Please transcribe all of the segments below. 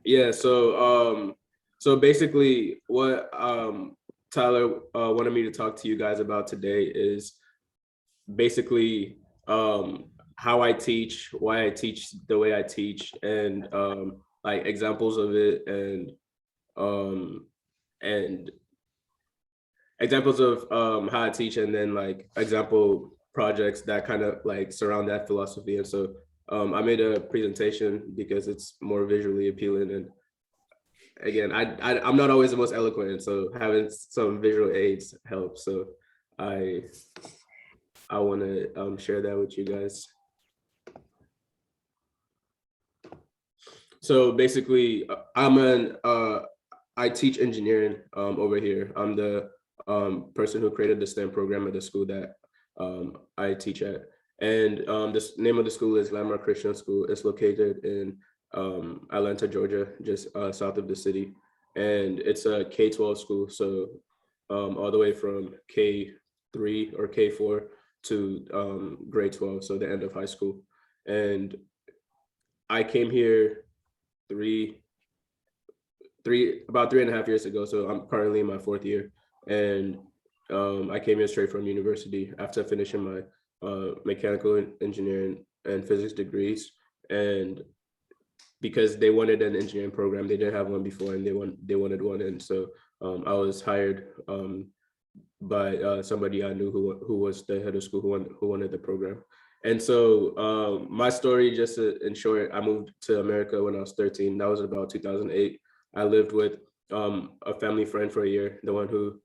Yeah, so basically what Tyler wanted me to talk to you guys about today is basically how I teach, why I teach the way I teach, and like examples of it, um and examples of how I teach, and then like example projects that kind of like surround that philosophy. And so I made a presentation because it's more visually appealing. And again, I'm not always the most eloquent, and so having some visual aids helps. So I I want to share that with you guys. So basically, I teach engineering over here. I'm the person who created the STEM program at the school that I teach at. And the name of the school is Landmark Christian School. It's located in Atlanta, Georgia, just south of the city. And it's a K-12 school, so all the way from K3 or K4 to grade 12, so the end of high school. And I came here three about 3.5 years ago. So I'm currently in my fourth year, and I came here straight from university after finishing my mechanical engineering and physics degrees. And because they wanted an engineering program, they didn't have one before, and they wanted one, and so I was hired by somebody I knew who was the head of school who wanted the program. And so my story, just in short, I moved to America when I was 13. That was about 2008. I lived with a family friend for a year, the one who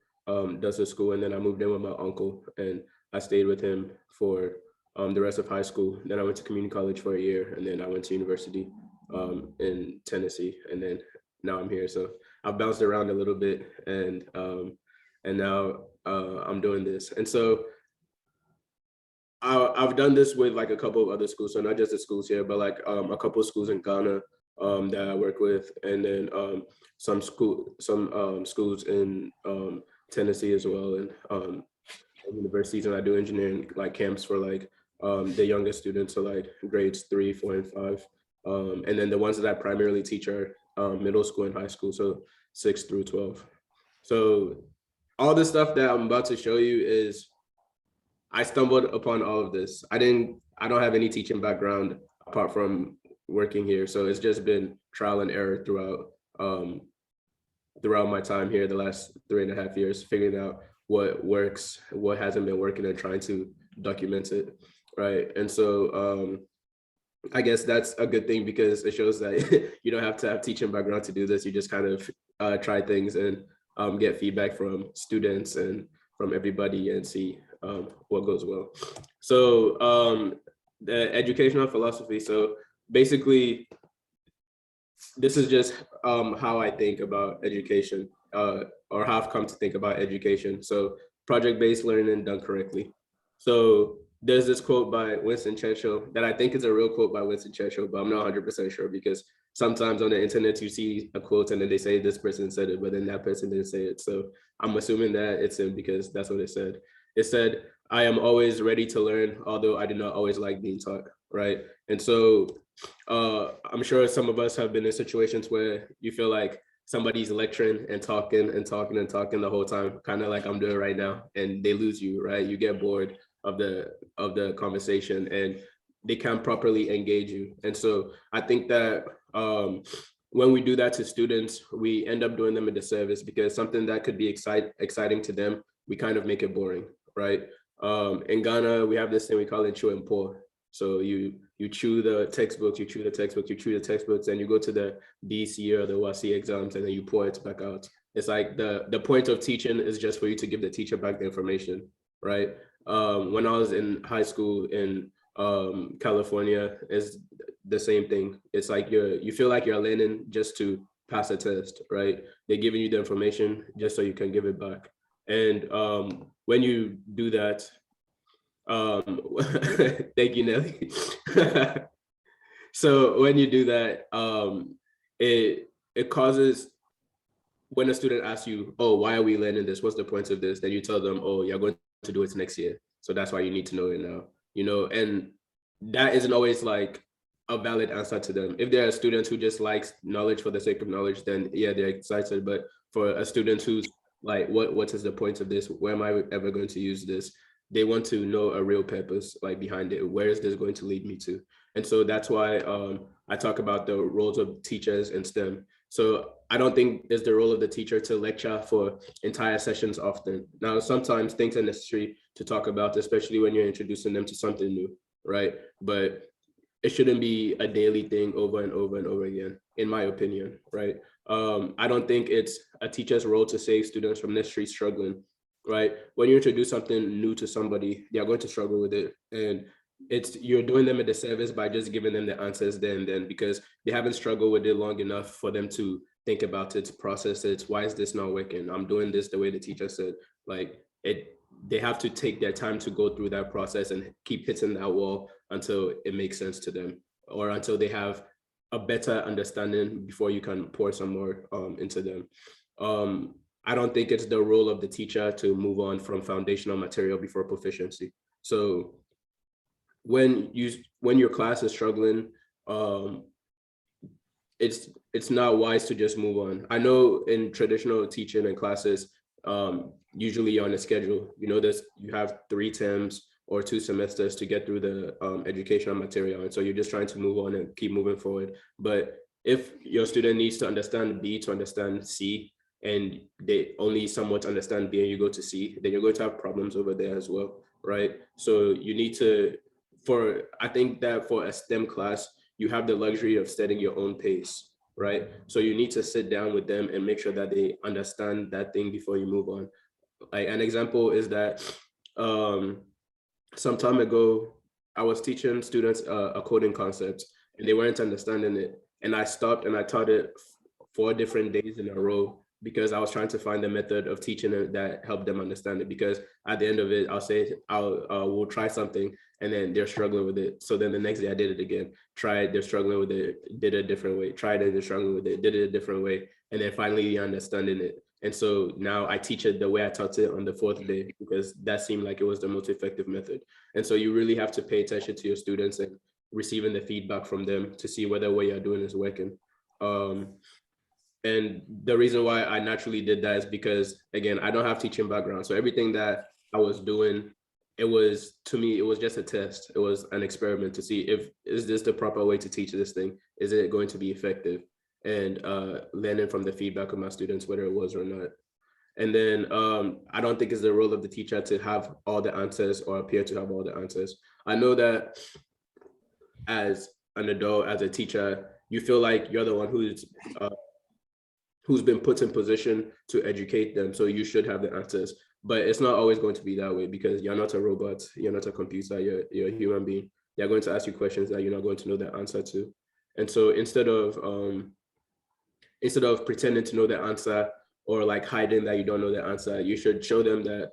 does the school, and then I moved in with my uncle, and I stayed with him for the rest of high school. Then I went to community college for a year, and then I went to university in Tennessee, and then now I'm here. So I've bounced around a little bit, and now I'm doing this. And so I've done this with like a couple of other schools, so not just the schools here, but like a couple of schools in Ghana that I work with, and then some schools in Tennessee as well, and universities. And I do engineering like camps for like the youngest students, so like grades 3, 4, and 5. And then the ones that I primarily teach are middle school and high school, so 6 through 12. So all the stuff that I'm about to show you is I stumbled upon all of this. I don't have any teaching background apart from working here. So it's just been trial and error throughout my time here, the last 3.5 years, figuring out what works, what hasn't been working, and trying to document it. Right. And so I guess that's a good thing because it shows that you don't have to have teaching background to do this. You just kind of try things and get feedback from students and from everybody and see what goes well. So the educational philosophy. So basically, this is just how I think about education, or how I've come to think about education. So project-based learning done correctly. So there's this quote by Winston Churchill that I think is a real quote by Winston Churchill, but I'm not 100% sure because sometimes on the internet you see a quote and then they say this person said it, but then that person didn't say it. So I'm assuming that it's him because that's what it said. It said, "I am always ready to learn, although I do not always like being taught." Right. And so I'm sure some of us have been in situations where you feel like somebody's lecturing and talking and talking and talking the whole time, kind of like I'm doing right now, and they lose you, right? You get bored of the conversation, and they can't properly engage you. And so I think that when we do that to students, we end up doing them a disservice because something that could be exciting to them, we kind of make it boring, right? In Ghana, we have this thing we call it chew and pour. So you chew the textbooks, you chew the textbooks, you chew the textbooks, and you go to the BC or the WASI exams, and then you pour it back out. It's like the point of teaching is just for you to give the teacher back the information, right? When I was in high school in California, is the same thing. It's like you feel like you're learning just to pass a test, right? They're giving you the information just so you can give it back. And when you do that, thank you, Nelly. So when you do that, it causes when a student asks you, "Oh, why are we learning this? What's the point of this?" Then you tell them, "Oh, you're going to do it next year, so that's why you need to know it now." And that isn't always like a valid answer to them. If there are students who just likes knowledge for the sake of knowledge, then yeah, they're excited. But for a student who's like, what is the point of this? Where am I ever going to use this? They want to know a real purpose like behind it. Where is this going to lead me to? And so that's why I talk about the roles of teachers in STEM. So I don't think it's the role of the teacher to lecture for entire sessions often. Now, sometimes things are necessary to talk about, especially when you're introducing them to something new, right? But it shouldn't be a daily thing over and over and over again, in my opinion, right? I don't think it's a teacher's role to save students from necessarily struggling, right? When you introduce something new to somebody, they're going to struggle with it. And you're doing them a disservice by just giving them the answers then, because they haven't struggled with it long enough for them to think about it, process it. Why is this not working? I'm doing this the way the teacher said. Like they have to take their time to go through that process and keep hitting that wall until it makes sense to them, or until they have a better understanding before you can pour some more into them. I don't think it's the role of the teacher to move on from foundational material before proficiency. So when your class is struggling, it's not wise to just move on. I know in traditional teaching and classes, usually you're on a schedule. You know this, you have 3 terms or 2 semesters to get through the educational material. And so you're just trying to move on and keep moving forward. But if your student needs to understand B to understand C, and they only somewhat understand B and you go to C, then you're going to have problems over there as well, right? So you need to, I think that for a STEM class, you have the luxury of setting your own pace, right? So you need to sit down with them and make sure that they understand that thing before you move on. Like an example is that some time ago, I was teaching students a coding concept and they weren't understanding it. And I stopped and I taught it 4 different days in a row because I was trying to find a method of teaching it that helped them understand it. Because at the end of it, I'll say, we'll try something and then they're struggling with it. So then the next day I did it again, tried, they're struggling with it, did it a different way, tried it, they're struggling with it, did it a different way. And then finally you're understanding it. And so now I teach it the way I taught it on the 4th day, because that seemed like it was the most effective method. And so you really have to pay attention to your students and receiving the feedback from them to see whether what you're doing is working. And the reason why I naturally did that is because, again, I don't have teaching background. So everything that I was doing, to me, it was just a test. It was an experiment to see is this the proper way to teach this thing? Is it going to be effective? And learning from the feedback of my students, whether it was or not. And then I don't think it's the role of the teacher to have all the answers or appear to have all the answers. I know that as an adult, as a teacher, you feel like you're the one who's been put in position to educate them. So you should have the answers, but it's not always going to be that way, because you're not a robot, you're not a computer, you're a human being. They're going to ask you questions that you're not going to know the answer to. And so instead of pretending to know the answer or like hiding that you don't know the answer, you should show them that,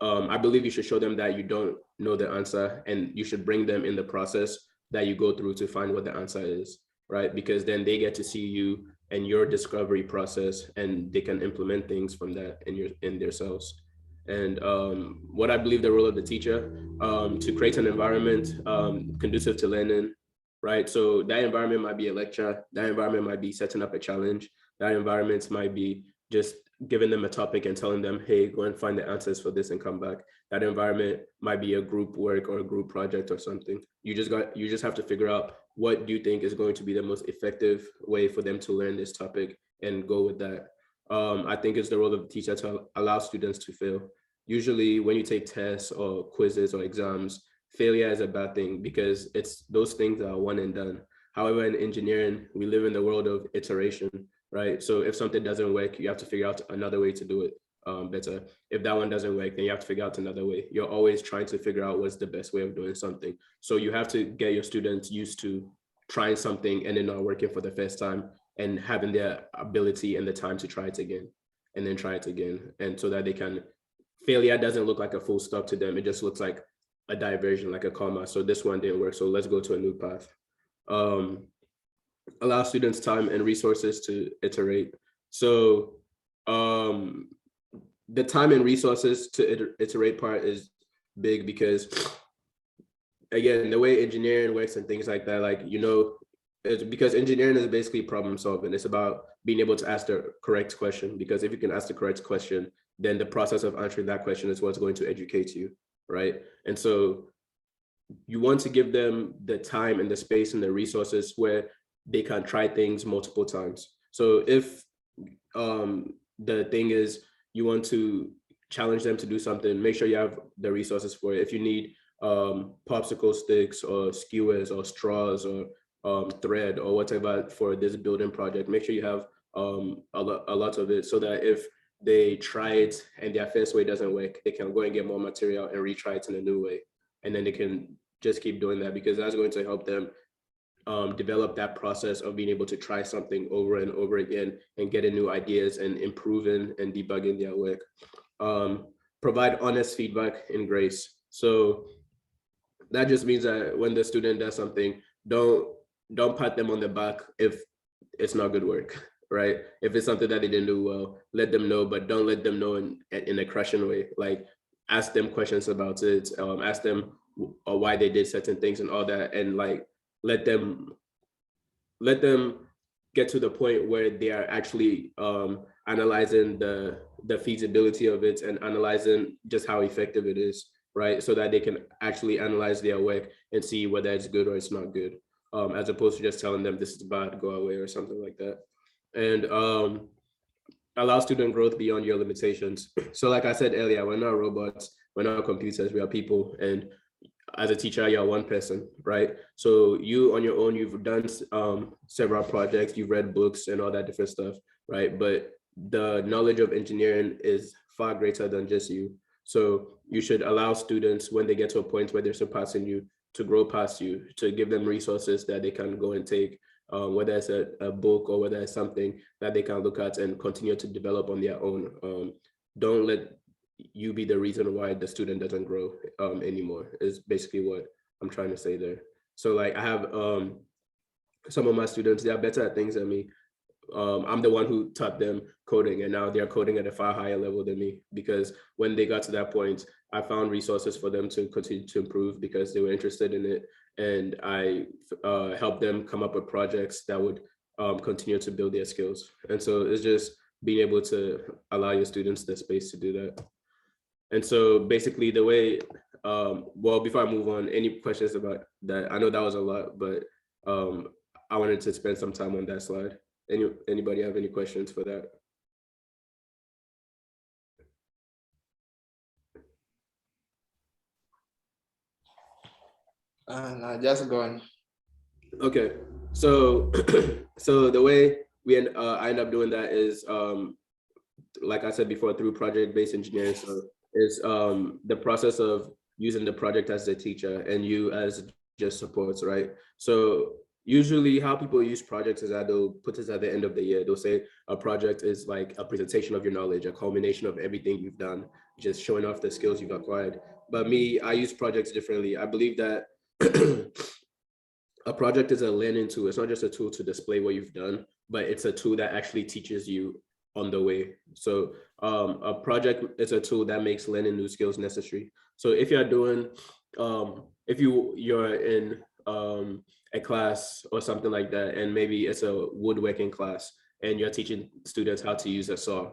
I believe you should show them that you don't know the answer, and you should bring them in the process that you go through to find what the answer is, right? Because then they get to see you and your discovery process, and they can implement things from that in themselves. And what I believe the role of the teacher, to create an environment conducive to learning, right? So that environment might be a lecture, that environment might be setting up a challenge, that environment might be just giving them a topic and telling them, hey, go and find the answers for this and come back. That environment might be a group work or a group project or something. You just have to figure out, what do you think is going to be the most effective way for them to learn this topic, and go with that. I think it's the role of the teacher to allow students to fail. Usually when you take tests or quizzes or exams, failure is a bad thing, because it's those things that are one and done. However, in engineering, we live in the world of iteration, right? So if something doesn't work, you have to figure out another way to do it better. If that one doesn't work, then you have to figure out another way. You're always trying to figure out what's the best way of doing something. So you have to get your students used to trying something and then not working for the first time, and having the ability and the time to try it again, and then try it again. And so that failure doesn't look like a full stop to them. It just looks like a diversion, like a comma. So this one didn't work, so let's go to a new path. Allow students time and resources to iterate. So the time and resources to iterate part is big, because again, the way engineering works and things like that, like, it's because engineering is basically problem solving. It's about being able to ask the correct question, because if you can ask the correct question, then the process of answering that question is what's going to educate you, right? And so you want to give them the time and the space and the resources where they can try things multiple times. So if the thing is you want to challenge them to do something, make sure you have the resources for it. If you need popsicle sticks or skewers or straws or thread or whatever for this building project, make sure you have a lot of it, so that if they try it and their first way doesn't work, they can go and get more material and retry it in a new way. And then they can just keep doing that, because that's going to help them develop that process of being able to try something over and over again and getting new ideas and improving and debugging their work. Provide honest feedback and grace. So that just means that when the student does something, don't pat them on the back if it's not good work, right? If it's something that they didn't do well, let them know, but don't let them know in a crushing way. Like, ask them questions about it, ask them why they did certain things and all that, and like let them get to the point where they are actually analyzing the feasibility of it and analyzing just how effective it is, right? So that they can actually analyze their work and see whether it's good or it's not good, as opposed to just telling them this is bad, go away, or something like that. And allow student growth beyond your limitations. So like I said earlier, we're not robots, we're not computers, we are people. And as a teacher, you're one person, right? So you on your own, you've done several projects, you've read books and all that different stuff, right? But the knowledge of engineering is far greater than just you. So you should allow students, when they get to a point where they're surpassing you, to grow past you, to give them resources that they can go and take, whether it's a book or whether it's something that they can look at and continue to develop on their own. Don't let you be the reason why the student doesn't grow anymore, is basically what I'm trying to say there. So like, I have some of my students, they are better at things than me. I'm the one who taught them coding, and now they're coding at a far higher level than me, because when they got to that point, I found resources for them to continue to improve because they were interested in it. And I helped them come up with projects that would continue to build their skills. And so it's just being able to allow your students the space to do that. And so basically the way, well, before I move on, any questions about that? I know that was a lot, but I wanted to spend some time on that slide. Anybody have any questions for that? No, just go on. Okay, so so the way I end up doing that is, like I said before, through project-based engineering. So it's the process of using the project as the teacher and you as just supports, right? So usually how people use projects is that they'll put this at the end of the year. They'll say a project is like a presentation of your knowledge, a culmination of everything you've done, just showing off the skills you've acquired. But me, I use projects differently. I believe that a project is a learning tool. It's not just a tool to display what you've done, but it's a tool that actually teaches you on the way. So a project is a tool that makes learning new skills necessary. So if you're doing, if you're in a class or something like that, and maybe it's a woodworking class and you're teaching students how to use a saw,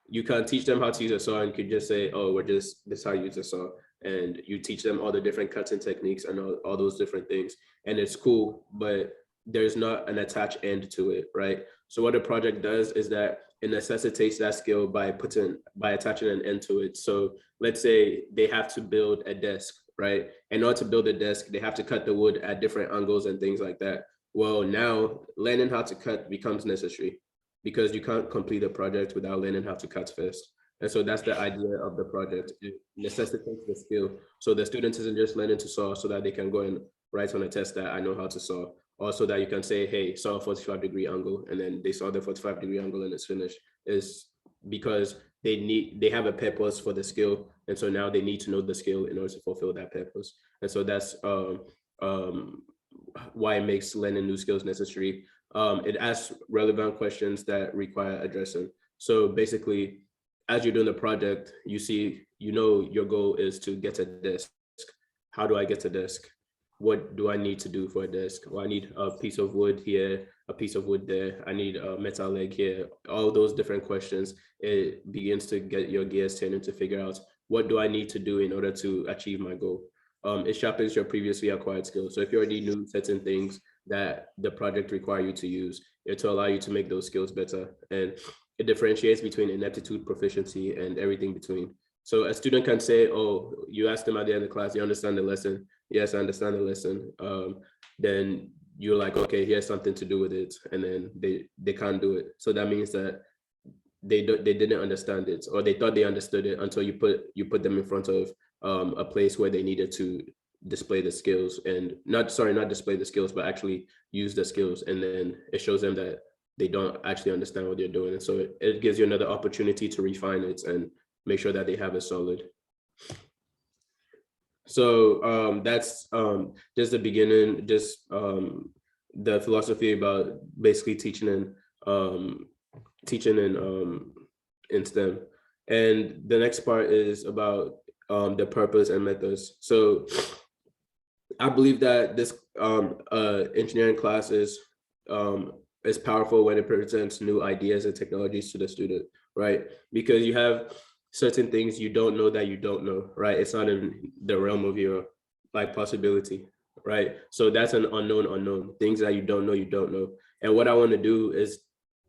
you can't teach them how to use a saw and could just say, oh, this is how you use a saw. And you teach them all the different cutting techniques and all those different things. And it's cool, but there's not an attached end to it, right? So what a project does is that it necessitates that skill by attaching an end to it. So let's say they have to build a desk, right? In order to build a desk, they have to cut the wood at different angles and things like that. Well, now learning how to cut becomes necessary, because you can't complete a project without learning how to cut first. And so that's the idea of the project. It necessitates the skill. So the student isn't just learning to saw so that they can go and write on a test that I know how to saw, or so that you can say, hey, saw a 45-degree angle, and then they saw the 45-degree angle and it's finished. Is because they have a purpose for the skill. And so now they need to know the skill in order to fulfill that purpose. And so that's why it makes learning new skills necessary. It asks relevant questions that require addressing. So basically, as you're doing the project, you know your goal is to get a desk. How do I get a desk? what do I need to do for a desk? Well, I need a piece of wood here, a piece of wood there. I need a metal leg here. All those different questions, it begins to get your gears turning to figure out what do I need to do in order to achieve my goal. It sharpens your previously acquired skills. So if you already knew certain things that the project require you to use, it will allow you to make those skills better. And it differentiates between ineptitude, proficiency, and everything between. So a student can say, oh, you ask them at the end of the class, you understand the lesson? Yes, I understand the lesson. Then you're like, okay, here's something to do with it. And then they can't do it. So that means that they didn't understand it, or they thought they understood it until you put them in front of a place where they needed to display the skills, and not display the skills, but actually use the skills. And then it shows them that they don't actually understand what they're doing. And so it gives you another opportunity to refine it and make sure that they have it solid. So that's just the beginning, just the philosophy about basically teaching in STEM. And the next part is about the purpose and methods. So I believe that this engineering class is powerful when it presents new ideas and technologies to the student, right? Because you have certain things you don't know that you don't know, right? It's not in the realm of your like possibility, right? So that's an unknown, things that you don't know. And what I want to do is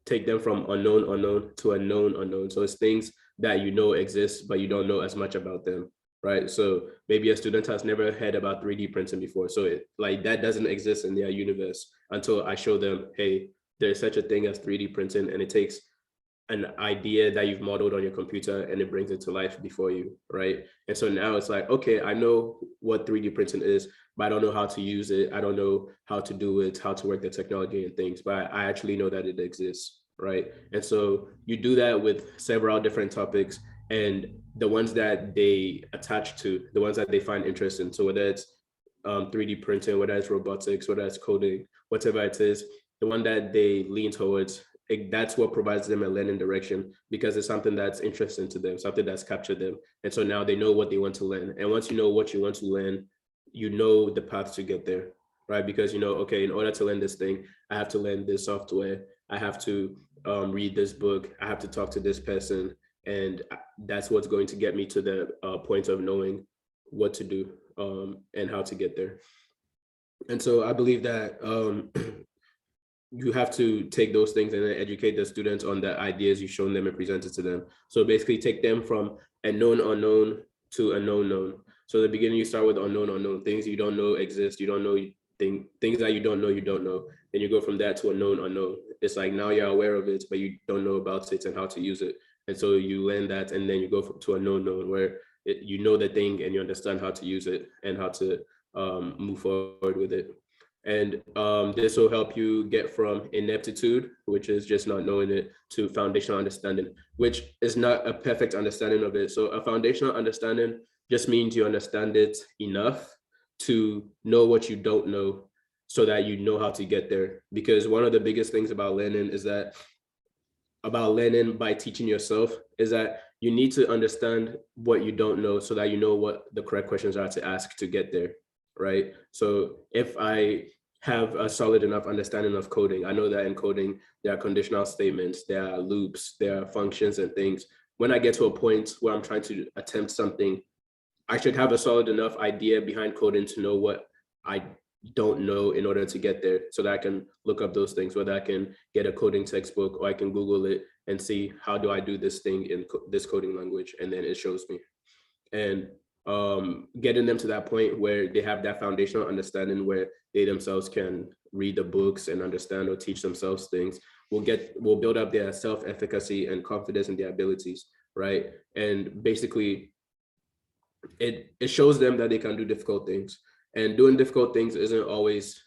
take them from unknown to a known unknown. So it's things that you know exist, but you don't know as much about them, right? So maybe a student has never heard about 3D printing before. So like that doesn't exist in their universe until I show them, hey, there's such a thing as 3D printing, and it takes an idea that you've modeled on your computer and it brings it to life before you, right? And so now it's like, okay, I know what 3D printing is, but I don't know how to use it. I don't know how to do it, how to work the technology and things, but I actually know that it exists, right? And so you do that with several different topics, and the ones that they attach to, the ones that they find interesting. So whether it's 3D printing, whether it's robotics, whether it's coding, whatever it is, the one that they lean towards, that's what provides them a learning direction, because it's something that's interesting to them, something that's captured them. And so now they know what they want to learn. And once you know what you want to learn, you know the path to get there, right? Because you know, okay, in order to learn this thing, I have to learn this software. I have to read this book. I have to talk to this person. And that's what's going to get me to the point of knowing what to do and how to get there. And so I believe that you have to take those things and then educate the students on the ideas you've shown them and presented to them. So basically take them from a known unknown to a known. So at the beginning, you start with unknown, things you don't know exist. You don't know things that you don't know. Then you go from that to a known unknown. It's like now you're aware of it, but you don't know about it and how to use it. And so you learn that, and then you go to a known where you know the thing and you understand how to use it and how to move forward with it. And this will help you get from ineptitude, which is just not knowing it, to foundational understanding, which is not a perfect understanding of it. So a foundational understanding just means you understand it enough to know what you don't know so that you know how to get there. Because one of the biggest things about learning by teaching yourself is that you need to understand what you don't know so that you know what the correct questions are to ask to get there, right? So if I have a solid enough understanding of coding, I know that in coding, there are conditional statements, there are loops, there are functions and things. When I get to a point where I'm trying to attempt something, I should have a solid enough idea behind coding to know what I don't know in order to get there, so that I can look up those things, whether I can get a coding textbook or I can Google it and see how do I do this thing in this coding language, and then it shows me. And getting them to that point where they have that foundational understanding where they themselves can read the books and understand or teach themselves things will build up their self-efficacy and confidence in their abilities, right? And basically it shows them that they can do difficult things, and doing difficult things isn't always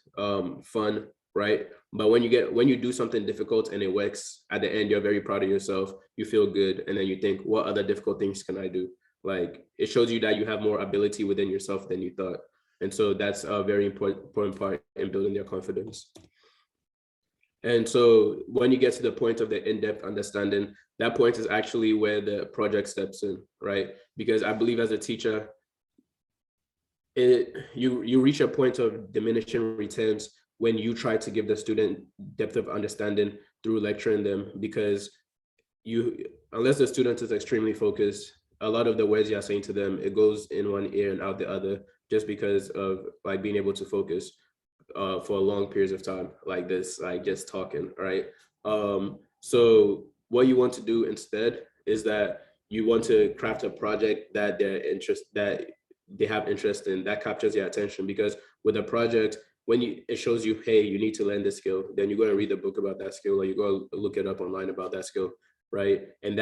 fun, right? But when you do something difficult and it works, at the end, you're very proud of yourself, you feel good, and then you think, what other difficult things can I do? Like, it shows you that you have more ability within yourself than you thought. And so that's a very important part in building their confidence. And so when you get to the point of the in-depth understanding, that point is actually where the project steps in, right? Because I believe as a teacher, you reach a point of diminishing returns when you try to give the student depth of understanding through lecturing them, because unless the student is extremely focused, a lot of the words you're saying to them, it goes in one ear and out the other, just because of like being able to focus for long periods of time like this, like just talking, right? So what you want to do instead is that you want to craft a project that they have interest in, that captures your attention. Because with a project, when it shows you, hey, you need to learn this skill, then you go and read a book about that skill, or you go look it up online about that skill, right? And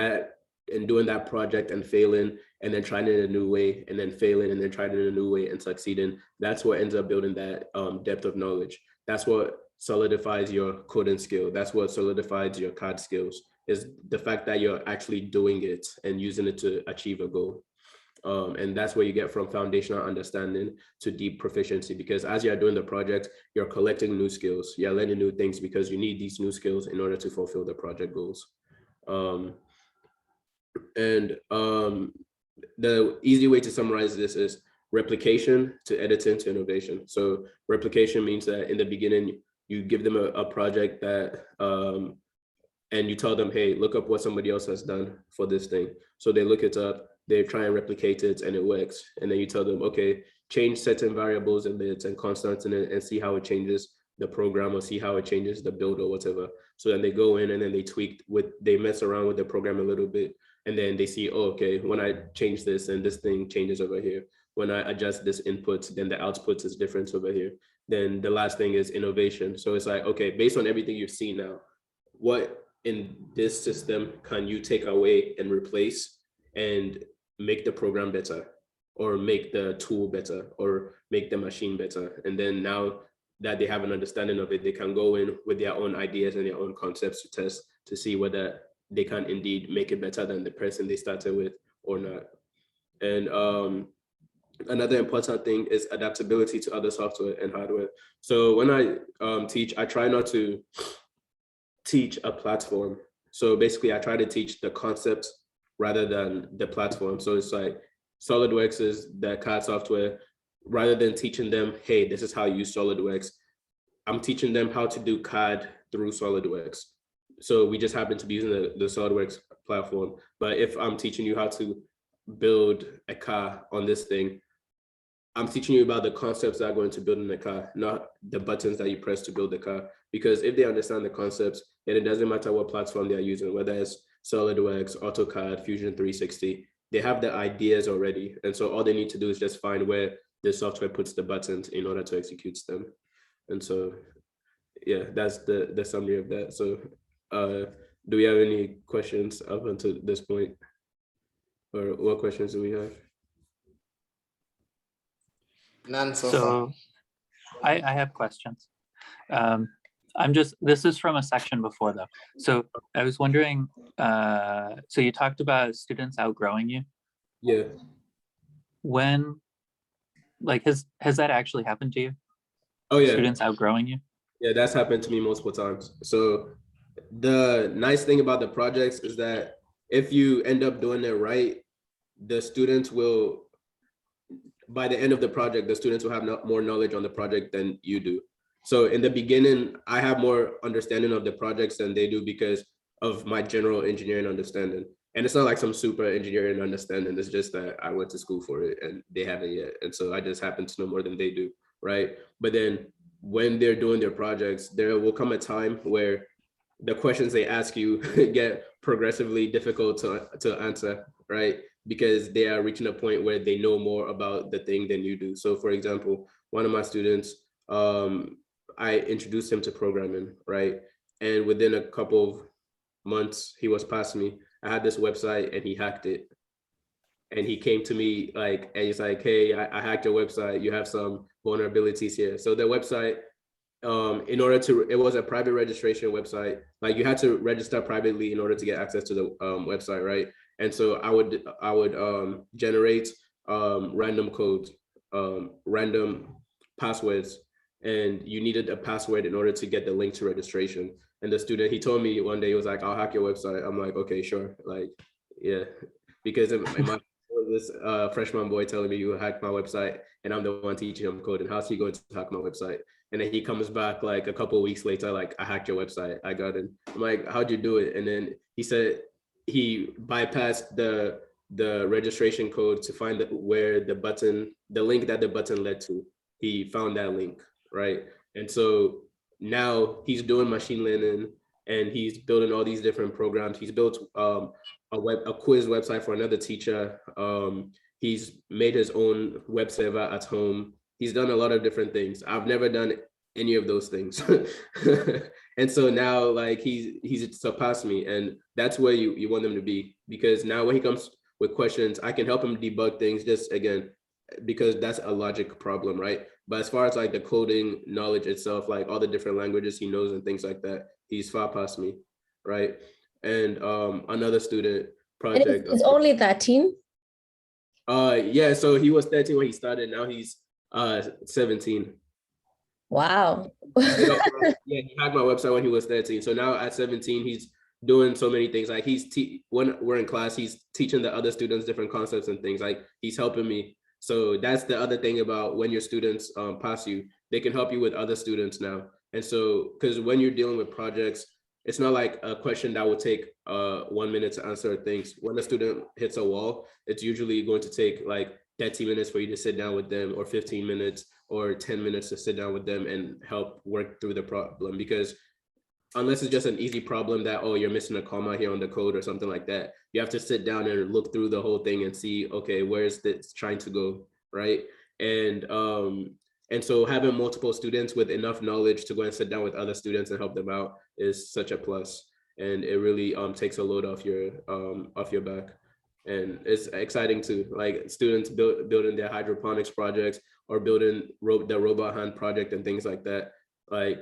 doing that project and failing, and then trying it in a new way, and then failing, and then trying it in a new way and succeeding, that's what ends up building that depth of knowledge. That's what solidifies your coding skill. That's what solidifies your CAD skills, is the fact that you're actually doing it and using it to achieve a goal. And that's where you get from foundational understanding to deep proficiency, because as you're doing the project, you're collecting new skills, you're learning new things, because you need these new skills in order to fulfill the project goals. The easy way to summarize this is replication to editing to innovation. So replication means that in the beginning, you give them a project that, and you tell them, hey, look up what somebody else has done for this thing. So they look it up, they try and replicate it, and it works. And then you tell them, okay, change certain variables in it and constants in it, and see how it changes the program, or see how it changes the build or whatever. So then they go in and then they mess around with the program a little bit. And then they see, oh, okay, when I change this and this thing changes over here. When I adjust this input, then the output is different over here. Then the last thing is innovation. So it's like, okay, based on everything you've seen now, what in this system can you take away and replace and make the program better, or make the tool better, or make the machine better? And then now that they have an understanding of it, they can go in with their own ideas and their own concepts to test to see whether they can indeed make it better than the person they started with or not. And another important thing is adaptability to other software and hardware. So when I teach, I try not to teach a platform. So basically, I try to teach the concept rather than the platform. So it's like SolidWorks is the CAD software. Rather than teaching them, hey, this is how you use SolidWorks, I'm teaching them how to do CAD through SolidWorks. So we just happen to be using the SolidWorks platform. But if I'm teaching you how to build a car on this thing, I'm teaching you about the concepts that are going to build in the car, not the buttons that you press to build the car. Because if they understand the concepts, then it doesn't matter what platform they're using, whether it's SolidWorks, AutoCAD, Fusion 360, they have the ideas already. And so all they need to do is just find where the software puts the buttons in order to execute them. And so, yeah, that's the summary of that. So do we have any questions up until this point? Or what questions do we have? None so far. I have questions. This is from a section before though. So I was wondering, so you talked about students outgrowing you. Yeah. When, like, has that actually happened to you? Oh yeah. Students outgrowing you? Yeah, that's happened to me multiple times. So the nice thing about the projects is that if you end up doing it right, the students will, by the end of the project, the students will have more knowledge on the project than you do. So in the beginning, I have more understanding of the projects than they do because of my general engineering understanding. And it's not like some super engineering understanding. It's just that I went to school for it and they haven't yet. And so I just happen to know more than they do, right? But then when they're doing their projects, there will come a time where the questions they ask you get progressively difficult to answer, right? Because they are reaching a point where they know more about the thing than you do. So for example, one of my students, I introduced him to programming, right? And within a couple of months, he was past me. I had this website and he hacked it. And he came to me and he's like, hey, I hacked your website. You have some vulnerabilities here. So the website, it was a private registration website. Like you had to register privately in order to get access to the website, right? And so I would generate random codes, random passwords, and you needed a password in order to get the link to registration. And the student, he told me one day, he was like, I'll hack your website. I'm like, okay, sure. Like, yeah, because in my this freshman boy telling me you hacked my website and I'm the one teaching him code, and how's he going to hack my website? And then he comes back like a couple of weeks later, like, I hacked your website. I got it. I'm like, how'd you do it? And then he said he bypassed the registration code to find where the link that the button led to. He found that link, right? And so now he's doing machine learning and he's building all these different programs. He's built a quiz website for another teacher. He's made his own web server at home. He's done a lot of different things. I've never done any of those things. And so now, like, he's surpassed me, and that's where you want him to be, because now when he comes with questions, I can help him debug things, just again, because that's a logic problem, right? But as far as like the coding knowledge itself, like all the different languages he knows and things like that, he's far past me, right? And another student project. And it's only 13? Yeah, so he was 13 when he started. Now he's 17. Wow. Yeah, he hacked my website when he was 13. So now at 17, he's doing so many things. Like when we're in class, he's teaching the other students different concepts and things. Like, he's helping me. So that's the other thing about when your students pass you, they can help you with other students now. And so, because when you're dealing with projects, it's not like a question that would take 1 minute to answer things. When a student hits a wall, it's usually going to take like 30 minutes for you to sit down with them, or 15 minutes or 10 minutes to sit down with them and help work through the problem. Because unless it's just an easy problem that, oh, you're missing a comma here on the code or something like that, you have to sit down and look through the whole thing and see, okay, where's this trying to go, right? And so having multiple students with enough knowledge to go and sit down with other students and help them out is such a plus. And it really takes a load off your back. And it's exciting too, like students building their hydroponics projects or building the robot hand project and things like that. Like,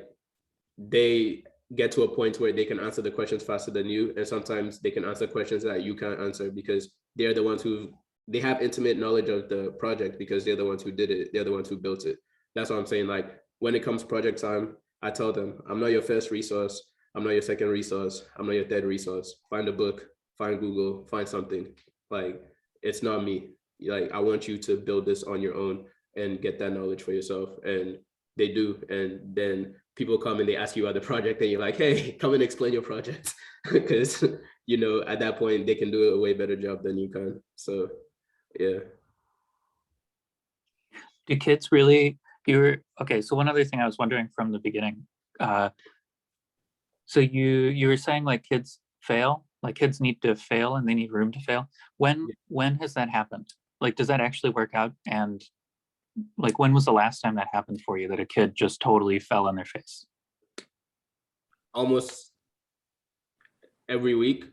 they get to a point where they can answer the questions faster than you, and sometimes they can answer questions that you can't answer because they're the ones they have intimate knowledge of the project, because they're the ones who did it, they're the ones who built it. That's what I'm saying. Like, when it comes project time, I tell them, I'm not your first resource, I'm not your second resource, I'm not your third resource. Find a book, find Google, find something. Like, it's not me. Like, I want you to build this on your own and get that knowledge for yourself. And they do. And then people come and they ask you about the project, and you're like, hey, come and explain your project. Because, at that point, they can do a way better job than you can. So, yeah. Do kids really, okay, so one other thing I was wondering from the beginning. So you were saying like kids fail, like kids need to fail and they need room to fail. When has that happened? Like, does that actually work out? And like, when was the last time that happened for you, that a kid just totally fell on their face? Almost every week,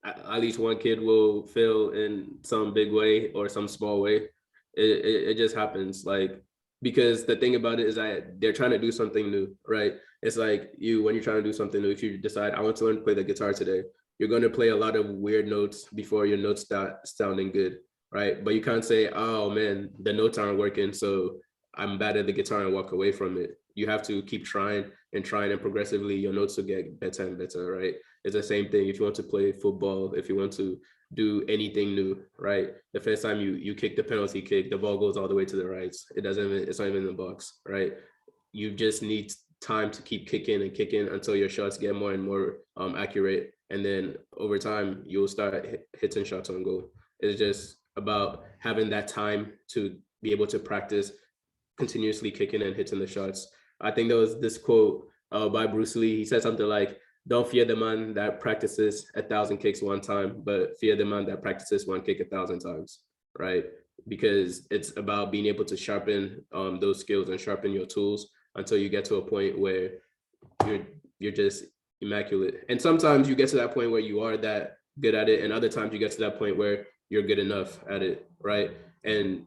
at least one kid will fail in some big way or some small way. It just happens, like, because the thing about it is that they're trying to do something new, right? It's like when you're trying to do something new, if you decide, I want to learn to play the guitar today, you're going to play a lot of weird notes before your notes start sounding good, right? But you can't say, oh man, the notes aren't working, so I'm bad at the guitar, and walk away from it. You have to keep trying, and progressively your notes will get better and better, right? It's the same thing if you want to play football, if you want to do anything new, right? The first time you kick the penalty kick, the ball goes all the way to the right. It's not even in the box, right? You just need time to keep kicking and kicking until your shots get more and more accurate. And then over time, you'll start hitting shots on goal. It's just about having that time to be able to practice continuously kicking and hitting the shots. I think there was this quote by Bruce Lee. He said something like, don't fear the man that practices 1,000 kicks one time, but fear the man that practices one kick 1,000 times, right? Because it's about being able to sharpen those skills and sharpen your tools until you get to a point where you're just immaculate. And sometimes you get to that point where you are that good at it, and other times you get to that point where you're good enough at it, right? And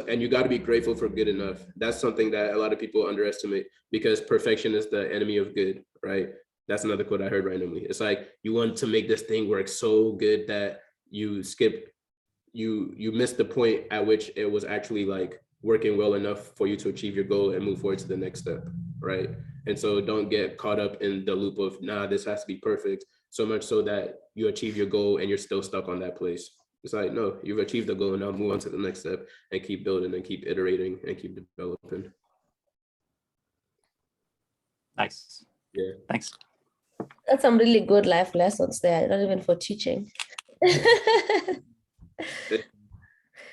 you got to be grateful for good enough. That's something that a lot of people underestimate, because perfection is the enemy of good, right? That's another quote I heard randomly. It's like, you want to make this thing work so good that you missed the point at which it was actually like working well enough for you to achieve your goal and move forward to the next step, right? And so don't get caught up in the loop of, nah, this has to be perfect, so much so that you achieve your goal and you're still stuck on that place, It's like, no, you've achieved the goal, now move on to the next step and keep building and keep iterating and keep developing. Nice. Yeah. Thanks. That's some really good life lessons there, not even for teaching.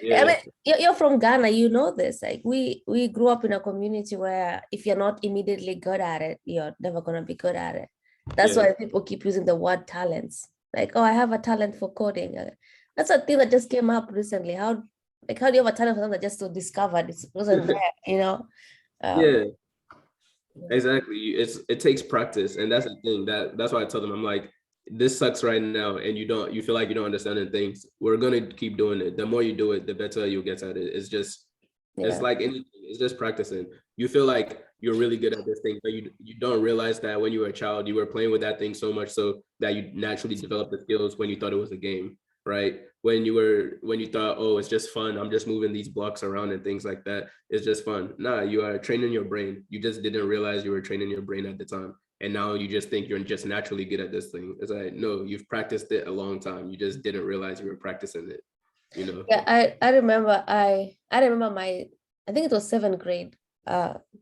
Yeah. I mean, you're from Ghana, you know this. Like we grew up in a community where if you're not immediately good at it, you're never gonna be good at it. That's why people keep using the word talents. Like, oh, I have a talent for coding. That's a thing that just came up recently. How do you have a talent for something that just so discovered? It wasn't there, you know? Yeah. Exactly. It takes practice, and that's the thing. That's why I tell them, I'm like, this sucks right now, and you feel like you don't understand things. We're gonna keep doing it. The more you do it, the better you'll get at it. It's just it's like anything. It's just practicing. You feel like you're really good at this thing, but you don't realize that when you were a child, you were playing with that thing so much so that you naturally developed the skills when you thought it was a game, right? When you thought, oh, it's just fun, I'm just moving these blocks around and things like that, it's just fun. Nah, you are training your brain. You just didn't realize you were training your brain at the time, and now you just think you're just naturally good at this thing. It's like, no, you've practiced it a long time, you just didn't realize you were practicing it, you know? Yeah, I remember I remember my, I think it was 7th grade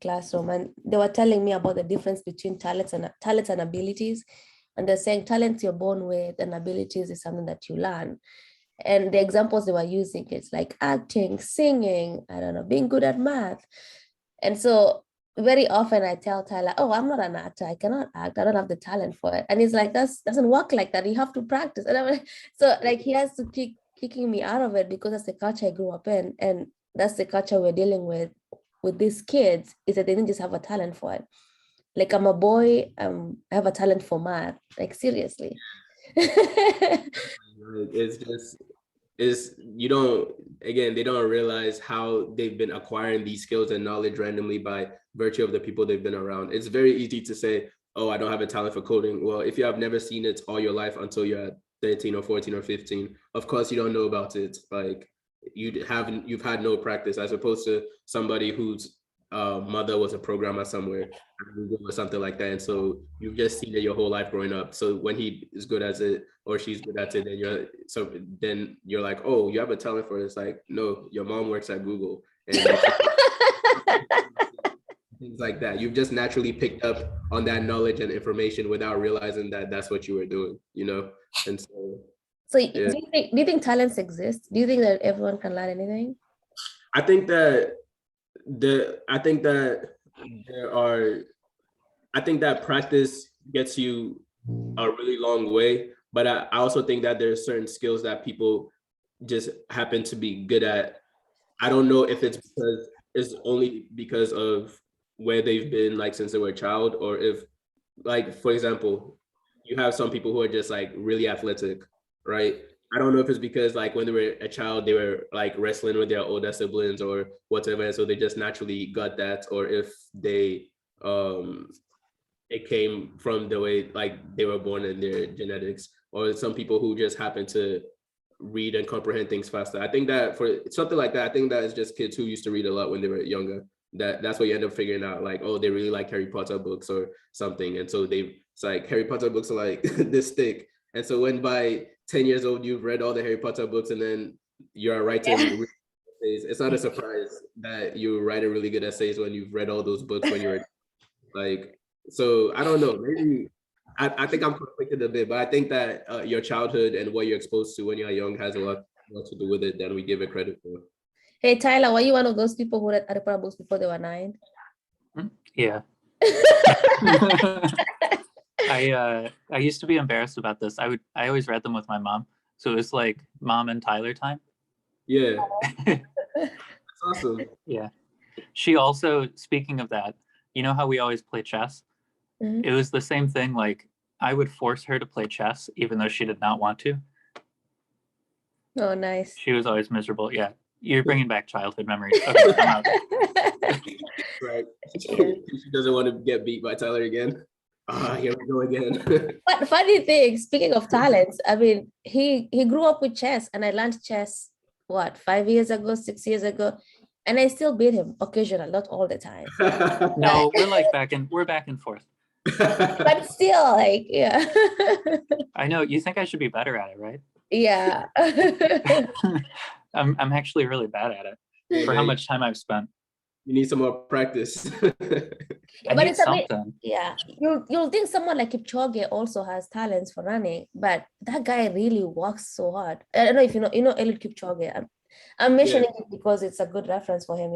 classroom, and they were telling me about the difference between talents and abilities. And they're saying talents you're born with and abilities is something that you learn. And the examples they were using is like acting, singing, I don't know, being good at math. And so very often I tell Tyler, oh, I'm not an actor, I cannot act, I don't have the talent for it. And he's like, that doesn't work like that, you have to practice. And I'm like, so like he has to keep kicking me out of it because that's the culture I grew up in, and that's the culture we're dealing with these kids, is that they didn't just have a talent for it. Like, I'm a boy, I have a talent for math, like seriously. It's just, you don't, again, they don't realize how they've been acquiring these skills and knowledge randomly by virtue of the people they've been around. It's very easy to say, oh, I don't have a talent for coding. Well, if you have never seen it all your life until you're 13 or 14 or 15, of course you don't know about it. Like, you've had no practice, as opposed to somebody whose mother was a programmer somewhere or something like that, and so you've just seen it your whole life growing up. So when he is good at it or she's good at it, then you're like, oh, you have a talent for it. It's like, no, your mom works at Google and things like that. You've just naturally picked up on that knowledge and information without realizing that that's what you were doing, you know? And so Yeah. do you think talents exist? Do you think that everyone can learn anything? I think that practice gets you a really long way, but I also think that there's certain skills that people just happen to be good at. I don't know if it's only because of where they've been, like, since they were a child, or if, like, for example, you have some people who are just like really athletic, right? I don't know if it's because, like, when they were a child, they were like wrestling with their older siblings or whatever, and so they just naturally got that, or if they it came from the way, like, they were born in their genetics, or some people who just happen to read and comprehend things faster. I think that for something like that, I think that is just kids who used to read a lot when they were younger. That's what you end up figuring out, like, oh, they really like Harry Potter books or something, and so it's like Harry Potter books are like this thick, and so when by 10 years old you've read all the Harry Potter books and then you're writing essays, it's not a surprise that you write a really good essays when you've read all those books when you were like. So I don't know, maybe I think I'm conflicted a bit, but I think that your childhood and what you're exposed to when you're young has a lot to do with it than we give it credit for. Hey, Tyler, were you one of those people who read Harry Potter books before they were 9? Yeah. I used to be embarrassed about this. I always read them with my mom. So it was like mom and Tyler time. Yeah. That's awesome. Yeah. She also, speaking of that, you know how we always play chess? Mm-hmm. It was the same thing. Like, I would force her to play chess, even though she did not want to. Oh, nice. She was always miserable. Yeah. You're bringing back childhood memories. Okay, come out. Right. She doesn't want to get beat by Tyler again. Here we go again. But funny thing, speaking of talents, I mean, he grew up with chess, and I learned chess, 5 years ago, 6 years ago, and I still beat him occasionally, not all the time. No, we're back and forth. But still, like, yeah. I know, you think I should be better at it, right? Yeah. I'm actually really bad at it for how much time I've spent. You need some more practice. I But need it's a bit, something. yeah. You'll think someone like Kipchoge also has talents for running, but that guy really works so hard. I don't know if you know Eliud Kipchoge. I'm mentioning it because it's a good reference for him.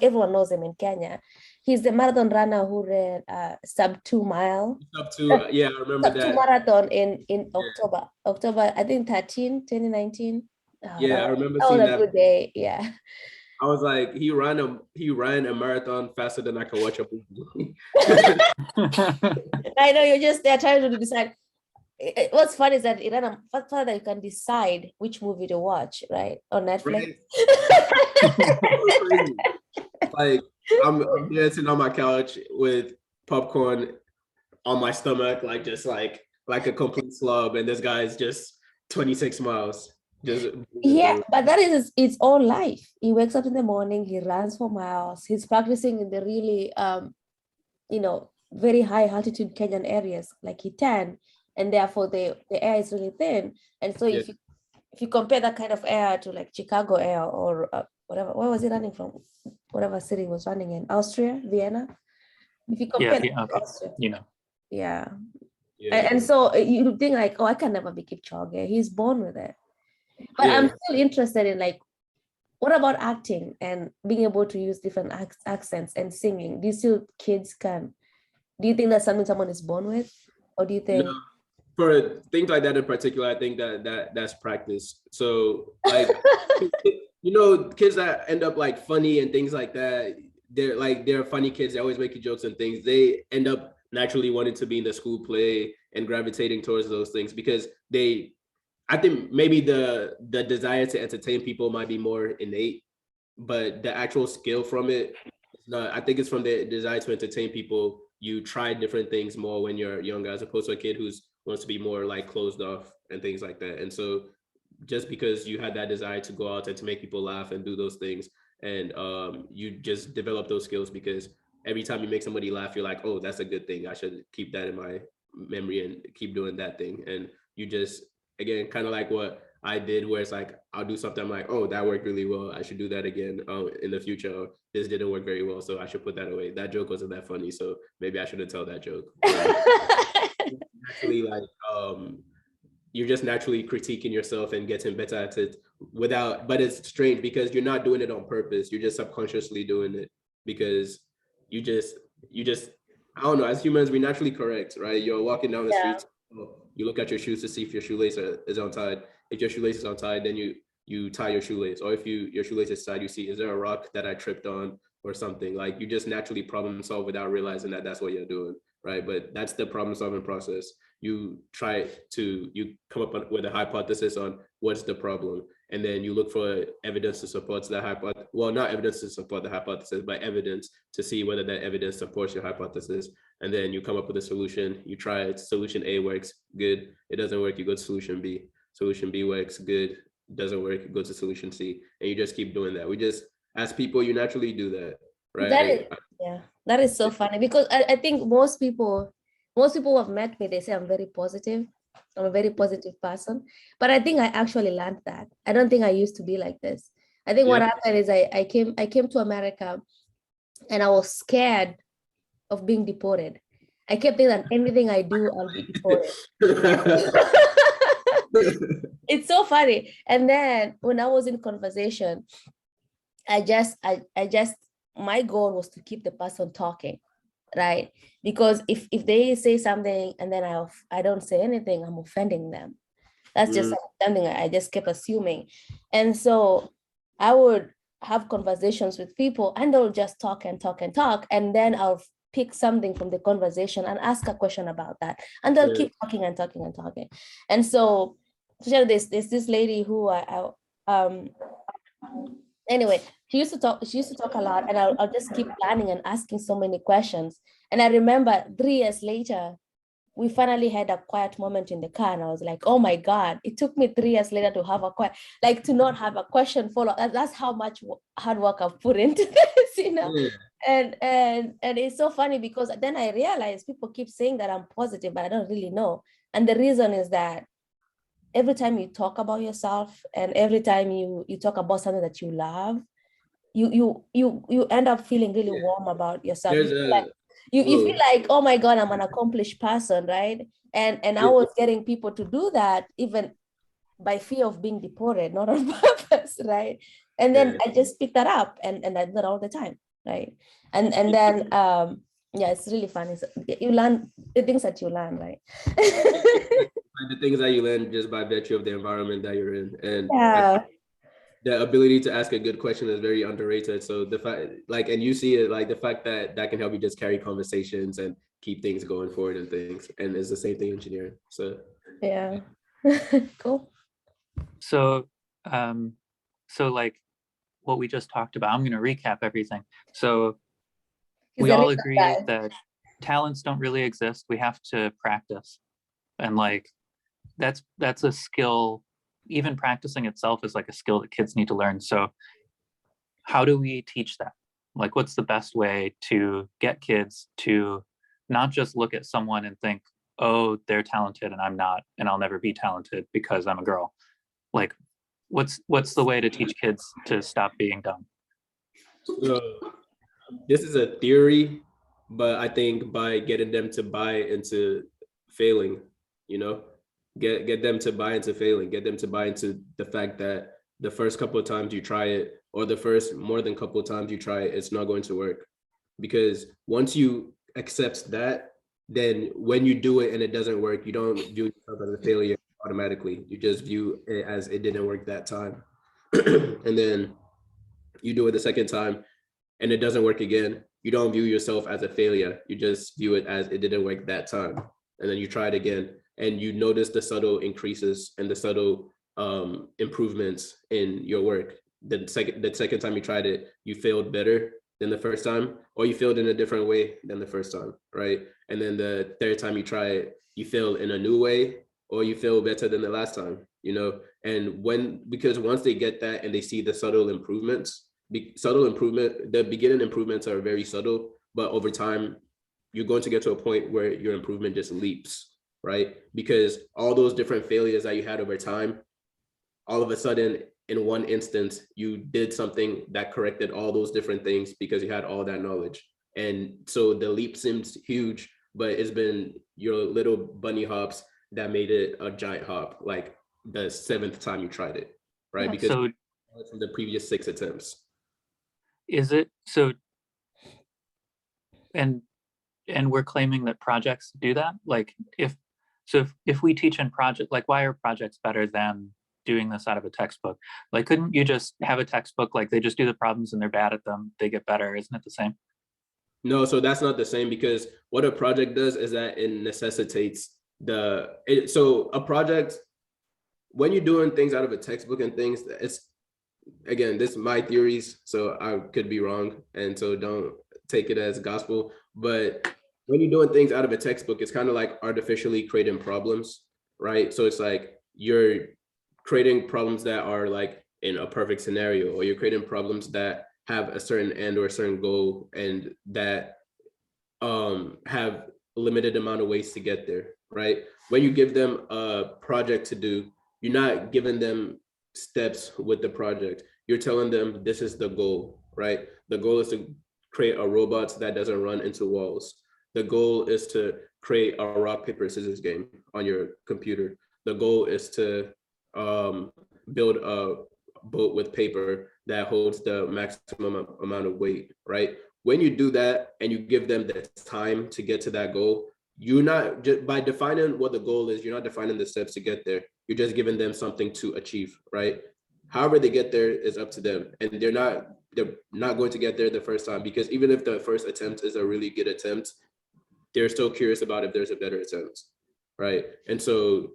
Everyone knows him in Kenya. He's the marathon runner who ran sub 2 mile. Up to, yeah, I remember Sub 2 that. marathon in October, I think 2019. Yeah, I remember that seeing was a that. good day. Yeah. I was like, he ran a marathon faster than I could watch a movie. I know you're just there trying to decide. What's fun is that what's fun that you can decide which movie to watch, right? On Netflix. Right? Like I'm here sitting on my couch with popcorn on my stomach, like just like a complete slob, and this guy's just 26 miles. Yeah, but that is his own life. He wakes up in the morning, he runs for miles, he's practicing in the really very high altitude Kenyan areas like Hitan, and therefore the air is really thin. And so if you compare that kind of air to like Chicago air or whatever, where was he running from? Whatever city he was running in, Austria, Vienna. If you compare Austria, yeah. And so you think like, oh, I can never be Kipchoge. He's born with it. But I'm still interested in like, what about acting and being able to use different accents and singing? Do you still kids can? Do you think that's something someone is born with, or do you think? No, for things like that in particular, I think that's practice. So like, kids that end up like funny and things like that, they're funny kids. They always making jokes and things. They end up naturally wanting to be in the school play and gravitating towards those things because I think maybe the desire to entertain people might be more innate, but the actual skill from it is not. I think it's from the desire to entertain people. You try different things more when you're younger, as opposed to a kid who's wants to be more like closed off and things like that. And so just because you had that desire to go out and to make people laugh and do those things, and you just develop those skills because every time you make somebody laugh, you're like, oh, that's a good thing. I should keep that in my memory and keep doing that thing. And you just, again, kind of like what I did, where it's like, I'll do something, I'm like, oh, that worked really well. I should do that again in the future. This didn't work very well, so I should put that away. That joke wasn't that funny, so maybe I shouldn't tell that joke. Actually, like, you're just naturally critiquing yourself and getting better at it but it's strange because you're not doing it on purpose. You're just subconsciously doing it because you just, I don't know, as humans, we naturally correct, right? You're walking down the street, you look at your shoes to see if your shoelace is untied. If your shoelace is untied, then you tie your shoelace. Or if your shoelace is tied, you see, is there a rock that I tripped on or something? Like, you just naturally problem solve without realizing that that's what you're doing, right? But that's the problem solving process. You come up with a hypothesis on what's the problem, and then you look for evidence to support that hypothesis. Well, not evidence to support the hypothesis, but evidence to see whether that evidence supports your hypothesis. And then you come up with a solution. You try it. Solution A works, good. It doesn't work, you go to solution B. Solution B works, good. Doesn't work, you go to solution C. And you just keep doing that. We just, as people, you naturally do that, right? That is so funny because I think most people who have met me, they say I'm very positive. I'm a very positive person. But I think I actually learned that. I don't think I used to be like this. I think what happened is I came to America and I was scared of being deported. I kept thinking that anything I do, I'll be deported. It's so funny. And then when I was in conversation, I just my goal was to keep the person talking, right? Because if they say something and then I don't say anything, I'm offending them. That's just something I just kept assuming. And so I would have conversations with people and they'll just talk and talk and talk. And then I'll pick something from the conversation and ask a question about that. And they'll keep talking and talking and talking. And so there's this lady who anyway, she used to talk a lot, and I'll just keep planning and asking so many questions. And I remember 3 years later, we finally had a quiet moment in the car, and I was like, oh my God, it took me 3 years later to have to not have a question follow. That's how much hard work I've put into this, And it's so funny because then I realized people keep saying that I'm positive, but I don't really know. And the reason is that every time you talk about yourself and every time you talk about something that you love, you end up feeling really warm about yourself. There's You feel like, oh my God, I'm an accomplished person, right? And I was getting people to do that even by fear of being deported, not on purpose, right? And then I just picked that up and I do that all the time, right? And then yeah, it's really funny. So you learn the things that you learn, right? the things that you learn just by virtue of the environment that you're in, and Yeah. the ability to ask a good question is very underrated. So the fact, like, and you see it, like the fact that that can help you just carry conversations and keep things going forward and things, and it's the same thing in engineering. So Yeah. Cool. So, so like what we just talked about, I'm going to recap everything. So we all agree that talents don't really exist. We have to practice. And like, that's a skill. Even practicing itself is like a skill that kids need to learn. So how do we teach that? Like, what's the best way to get kids to not just look at someone and think, oh, they're talented and I'm not, and I'll never be talented because I'm a girl. Like, what's the way to teach kids to stop being dumb? So this is a theory, but I think by getting them to buy into failing, you know, get them to buy into failing, get them to buy into the fact that the first couple of times you try it, or the first more than couple of times you try it, it's not going to work. Because once you accept that, then when you do it and it doesn't work, you don't view yourself as a failure automatically. You just view it as it didn't work that time. And then you do it the second time and it doesn't work again. You don't view yourself as a failure. You just view it as it didn't work that time. And then you try it again and you notice the subtle increases and the subtle improvements in your work. The second time you tried it, you failed better than the first time, or you failed in a different way than the first time, right? And then the third time you try it, you failed in a new way, or you feel better than the last time, you know? And because once they get that and they see the subtle improvements, the beginning improvements are very subtle, but over time, you're going to get to a point where your improvement just leaps, right? Because all those different failures that you had over time, all of a sudden, in one instance, you did something that corrected all those different things because you had all that knowledge. And so the leap seems huge, but it's been your little bunny hops that made it a giant hop, like the 7th time you tried it, right? Yeah, because so from the previous 6 attempts. Is it so? And we're claiming that projects do that. Like if we teach in project, like why are projects better than doing this out of a textbook? Like, couldn't you just have a textbook, like they just do the problems and they're bad at them, they get better? Isn't it the same? No, so that's not the same, because what a project does is that it necessitates so a project, when you're doing things out of a textbook and things, it's, again, this is my theories, so I could be wrong, and so don't take it as gospel, but when you're doing things out of a textbook, it's kind of like artificially creating problems, right? So it's like you're creating problems that are like in a perfect scenario, or you're creating problems that have a certain end or a certain goal, and that have a limited amount of ways to get there, right? When you give them a project to do, you're not giving them steps with the project. You're telling them this is the goal, right? The goal is to create a robot that doesn't run into walls. The goal is to create a rock, paper, scissors game on your computer. The goal is to build a boat with paper that holds the maximum amount of weight, right? When you do that and you give them the time to get to that goal, you're not, just by defining what the goal is, you're not defining the steps to get there. You're just giving them something to achieve, right? However they get there is up to them, and they're not going to get there the first time, because even if the first attempt is a really good attempt, they're still curious about if there's a better attempt, right? And so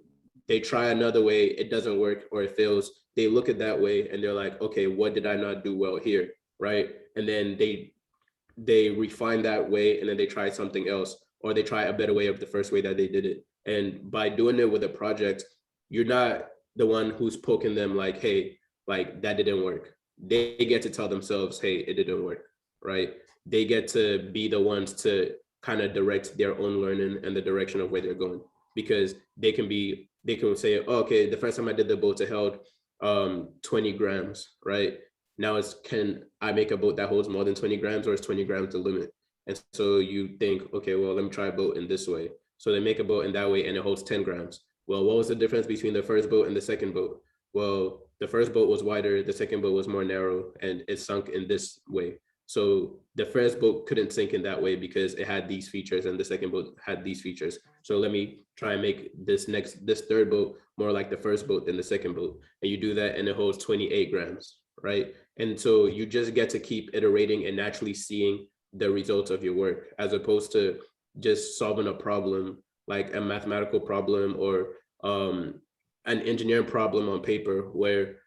they try another way, it doesn't work, or it fails. They look at that way and they're like, okay, what did I not do well here, right? And then they refine that way, and then they try something else, or they try a better way of the first way that they did it. And by doing it with a project, you're not the one who's poking them like, hey, like that didn't work. They get to tell themselves, hey, it didn't work, right? They get to be the ones to kind of direct their own learning and the direction of where they're going. because they can say, oh, okay, the first time I did the boat, it held 20 grams, right? Now can I make a boat that holds more than 20 grams, or is 20 grams the limit? And so you think, okay, well, let me try a boat in this way. So they make a boat in that way and it holds 10 grams. Well, what was the difference between the first boat and the second boat? Well, the first boat was wider, the second boat was more narrow, and it sunk in this way. So the first boat couldn't sink in that way because it had these features, and the second boat had these features. So let me try and make this third boat more like the first boat than the second boat. And you do that and it holds 28 grams, right? And so you just get to keep iterating and naturally seeing the results of your work, as opposed to just solving a problem, like a mathematical problem or an engineering problem on paper, where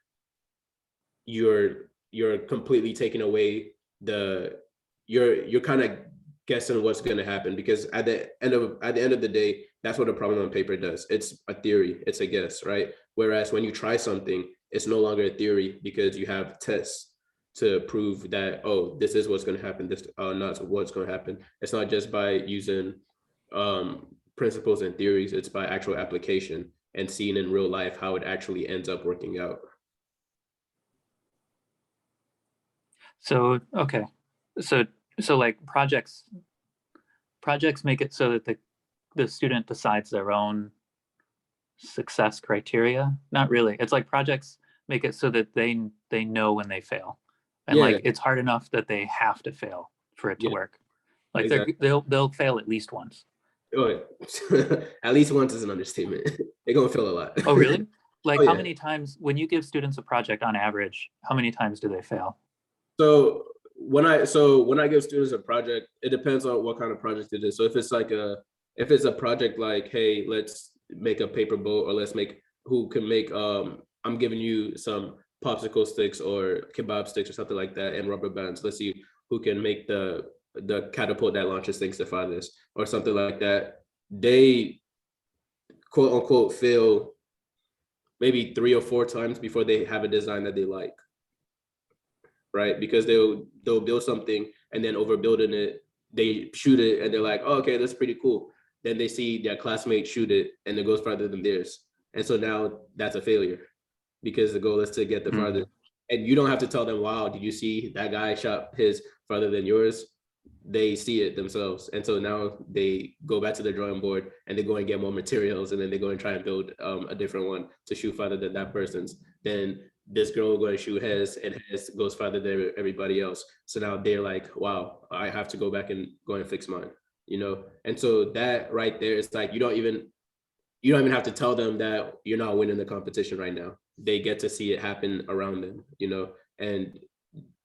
you're completely taking away you're kind of guessing what's going to happen, because at the end of the day, that's what a problem on paper does. It's a theory, it's a guess, right? Whereas when you try something, it's no longer a theory, because you have tests to prove that, oh, this is what's going to happen, this not what's going to happen. It's not just by using principles and theories, it's by actual application and seeing in real life how it actually ends up working out. So, okay. So like projects make it so that the student decides their own success criteria. Not really. It's like projects make it so that they know when they fail. And like, it's hard enough that they have to fail for it to work. Like exactly. They'll fail at least once. Oh, at least once is an understatement. They're gonna fail a lot. Oh, really? Like how many times, when you give students a project on average, how many times do they fail? So when I give students a project, it depends on what kind of project it is. So if it's a project like, hey, let's make a paper boat, or let's make, who can make I'm giving you some popsicle sticks or kebab sticks or something like that, and rubber bands. Let's see who can make the catapult that launches things the farthest, or something like that. They quote unquote fail maybe 3 or 4 times before they have a design that they like, right? Because they'll build something and then overbuilding it, they shoot it and they're like, oh, okay, that's pretty cool. Then they see their classmates shoot it and it goes farther than theirs. And so now that's a failure, because the goal is to get the farther. And you don't have to tell them, wow, did you see that guy shot his farther than yours? They see it themselves. And so now they go back to the drawing board and they go and get more materials, and then they go and try and build a different one to shoot farther than that person's. Then this girl will go and shoot hers, and hers goes farther than everybody else. So now they're like, wow, I have to go back and go and fix mine, you know? And so that right there, it's like, you don't even have to tell them that you're not winning the competition right now. They get to see it happen around them, you know? And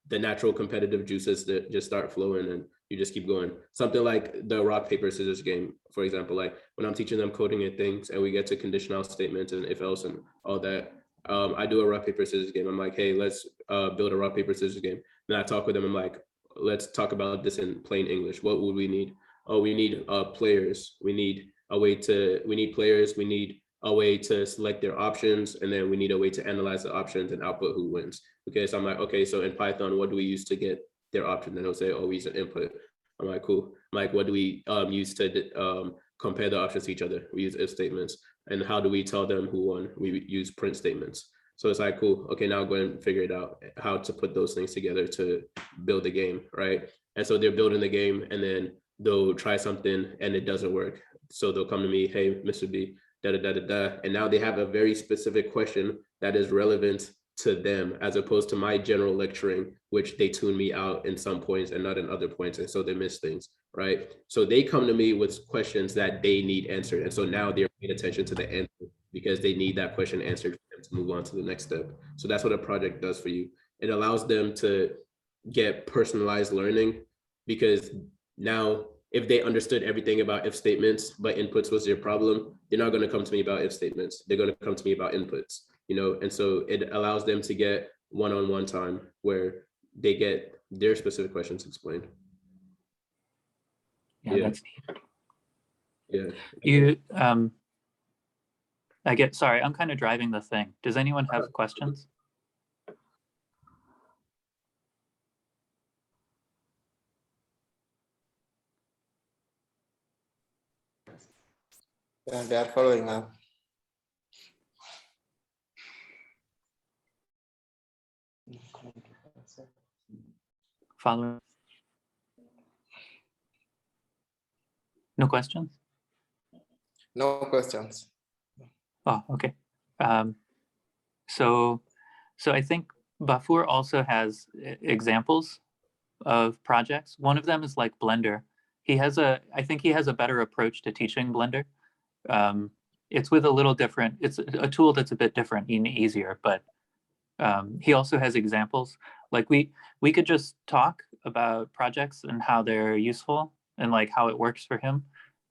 the natural competitive juices that just start flowing, and you just keep going. Something like the rock, paper, scissors game, for example, like when I'm teaching them coding and things, and we get to conditional statements and if else and all that, I do a rock, paper, scissors game. I'm like, hey, let's build a rock, paper, scissors game. Then I talk with them. I'm like, let's talk about this in plain English. What would we need? Oh, we need players. We need players. We need a way to select their options. And then we need a way to analyze the options and output who wins. Okay, so I'm like, okay, so in Python, what do we use to get their option? Then they'll say, oh, we use an input. I'm like, cool. I'm like, what do we use to compare the options to each other? We use if statements. And how do we tell them who won? We use print statements. So it's like, cool. Okay, now go and figure it out, how to put those things together to build the game, right? And so they're building the game, and then they'll try something and it doesn't work. So they'll come to me, hey, Mr. B, da da da da da. And now they have a very specific question that is relevant to them, as opposed to my general lecturing, which they tune me out in some points and not in other points. And so they miss things, right? So they come to me with questions that they need answered. And so now they're paying attention to the answer, because they need that question answered for them to move on to the next step. So that's what a project does for you. It allows them to get personalized learning, because now if they understood everything about if statements, but inputs was their problem, they're not going to come to me about if statements. They're going to come to me about inputs, you know? And so it allows them to get one-on-one time where they get their specific questions explained. Yeah, that's neat. Yeah. Sorry, I'm kind of driving the thing. Does anyone have questions? Yeah, they are following up. Follow. No questions? No questions. Oh, okay. So I think Baffour also has examples of projects. One of them is like Blender. I think he has a better approach to teaching Blender. It's with a little different, it's a tool that's a bit different and easier, but he also has examples. Like we could just talk about projects and how they're useful and like how it works for him,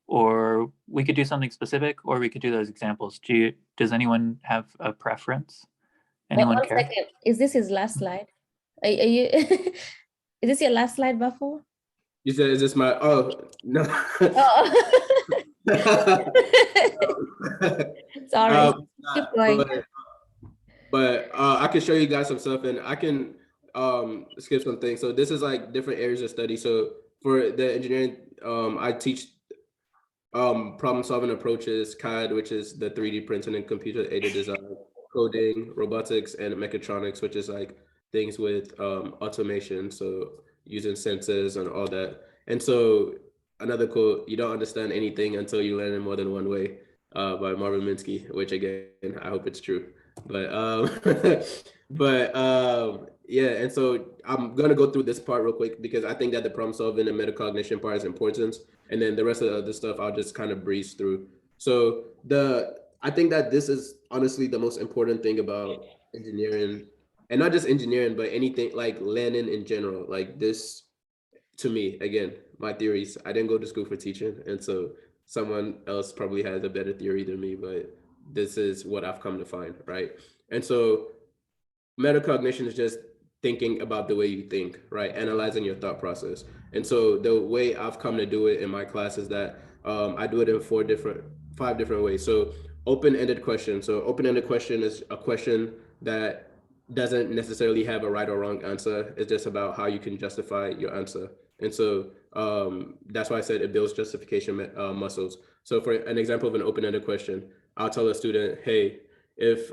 or we could do something specific, or we could do those examples. Does anyone have a preference? Anyone One care? second. Is this his last slide? Are you is this your last slide, Baffour? You said, is this my, oh, no. Oh. Sorry. Keep going. But I can show you guys some stuff, and I can skip some things. So this is like different areas of study. So for the engineering, I teach problem solving approaches, CAD, which is the 3D printing and computer aided design, coding, robotics, and mechatronics, which is like things with automation. So using sensors and all that. And so another quote, you don't understand anything until you learn in more than one way, by Marvin Minsky, which again, I hope it's true. But yeah, and so I'm gonna go through this part real quick because I think that the problem solving and metacognition part is important, and then the rest of the other stuff I'll just kind of breeze through. So I think that this is honestly the most important thing about engineering, and not just engineering, but anything like learning in general. Like this, to me, again, my theories. I didn't go to school for teaching, and so someone else probably has a better theory than me, but this is what I've come to find, right? And so metacognition is just thinking about the way you think, right? Analyzing your thought process. And so the way I've come to do it in my class is that I do it in five different ways. So open-ended question. So open-ended question is a question that doesn't necessarily have a right or wrong answer. It's just about how you can justify your answer. And so that's why I said it builds justification muscles. So for an example of an open-ended question, I'll tell a student, hey, if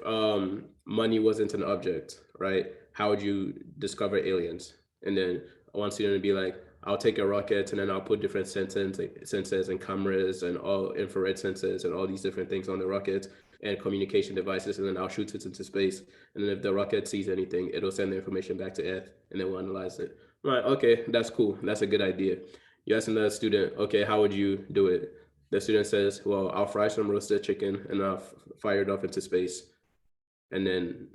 money wasn't an object, right? How would you discover aliens? And then one student would be like, I'll take a rocket and then I'll put different sensors and cameras and all infrared sensors and all these different things on the rocket and communication devices, and then I'll shoot it into space. And then if the rocket sees anything, it'll send the information back to Earth, and then we'll analyze it. Right, okay, that's cool. That's a good idea. You ask another student, okay, how would you do it? The student says, well, I'll fry some roasted chicken and I'll fire it off into space. And then,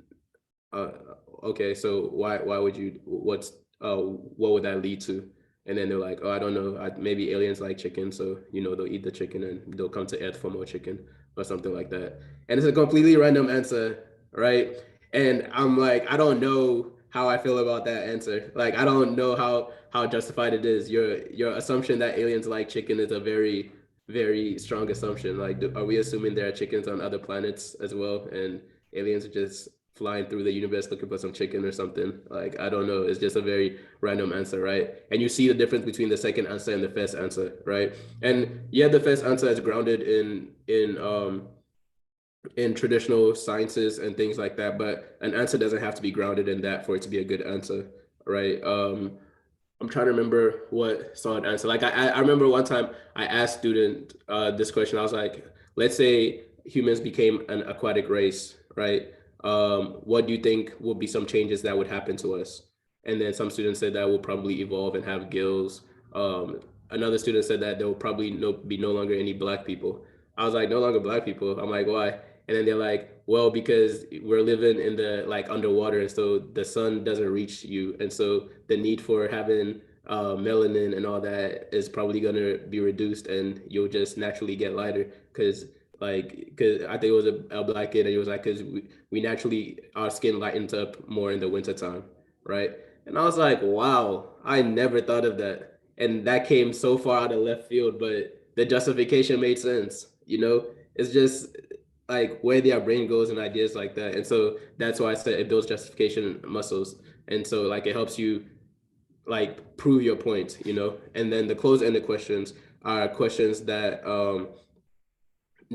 okay, so why would you, what would that lead to? And then they're like, oh, I don't know, maybe aliens like chicken, so, they'll eat the chicken and they'll come to Earth for more chicken or something like that. And it's a completely random answer, right? And I'm like, I don't know how I feel about that answer. Like, I don't know how justified it is. Your assumption that aliens like chicken is a very, very strong assumption. Like, are we assuming there are chickens on other planets as well? And aliens are just flying through the universe looking for some chicken or something? Like, I don't know. It's just a very random answer, right? And you see the difference between the second answer and the first answer, right? And yeah, the first answer is grounded in traditional sciences and things like that, but an answer doesn't have to be grounded in that for it to be a good answer, right? I'm trying to remember what solid answer. Like I remember one time I asked student this question. I was like, let's say humans became an aquatic race, right? What do you think would be some changes that would happen to us? And then some students said that we'll probably evolve and have gills. Another student said that there will probably be no longer any Black people. I was like, no longer Black people. I'm like, why? And then they're like, well, because we're living in the like underwater, and so the sun doesn't reach you, and so the need for having melanin and all that is probably gonna be reduced, and you'll just naturally get lighter. Because I think it was a Black kid, and he was like, because we naturally, our skin lightens up more in the wintertime, right? And I was like, wow, I never thought of that, and that came so far out of left field, but the justification made sense. It's just like where their brain goes and ideas like that. And so that's why I said it builds justification muscles. And so like it helps you like prove your point, And then the closed-ended questions are questions that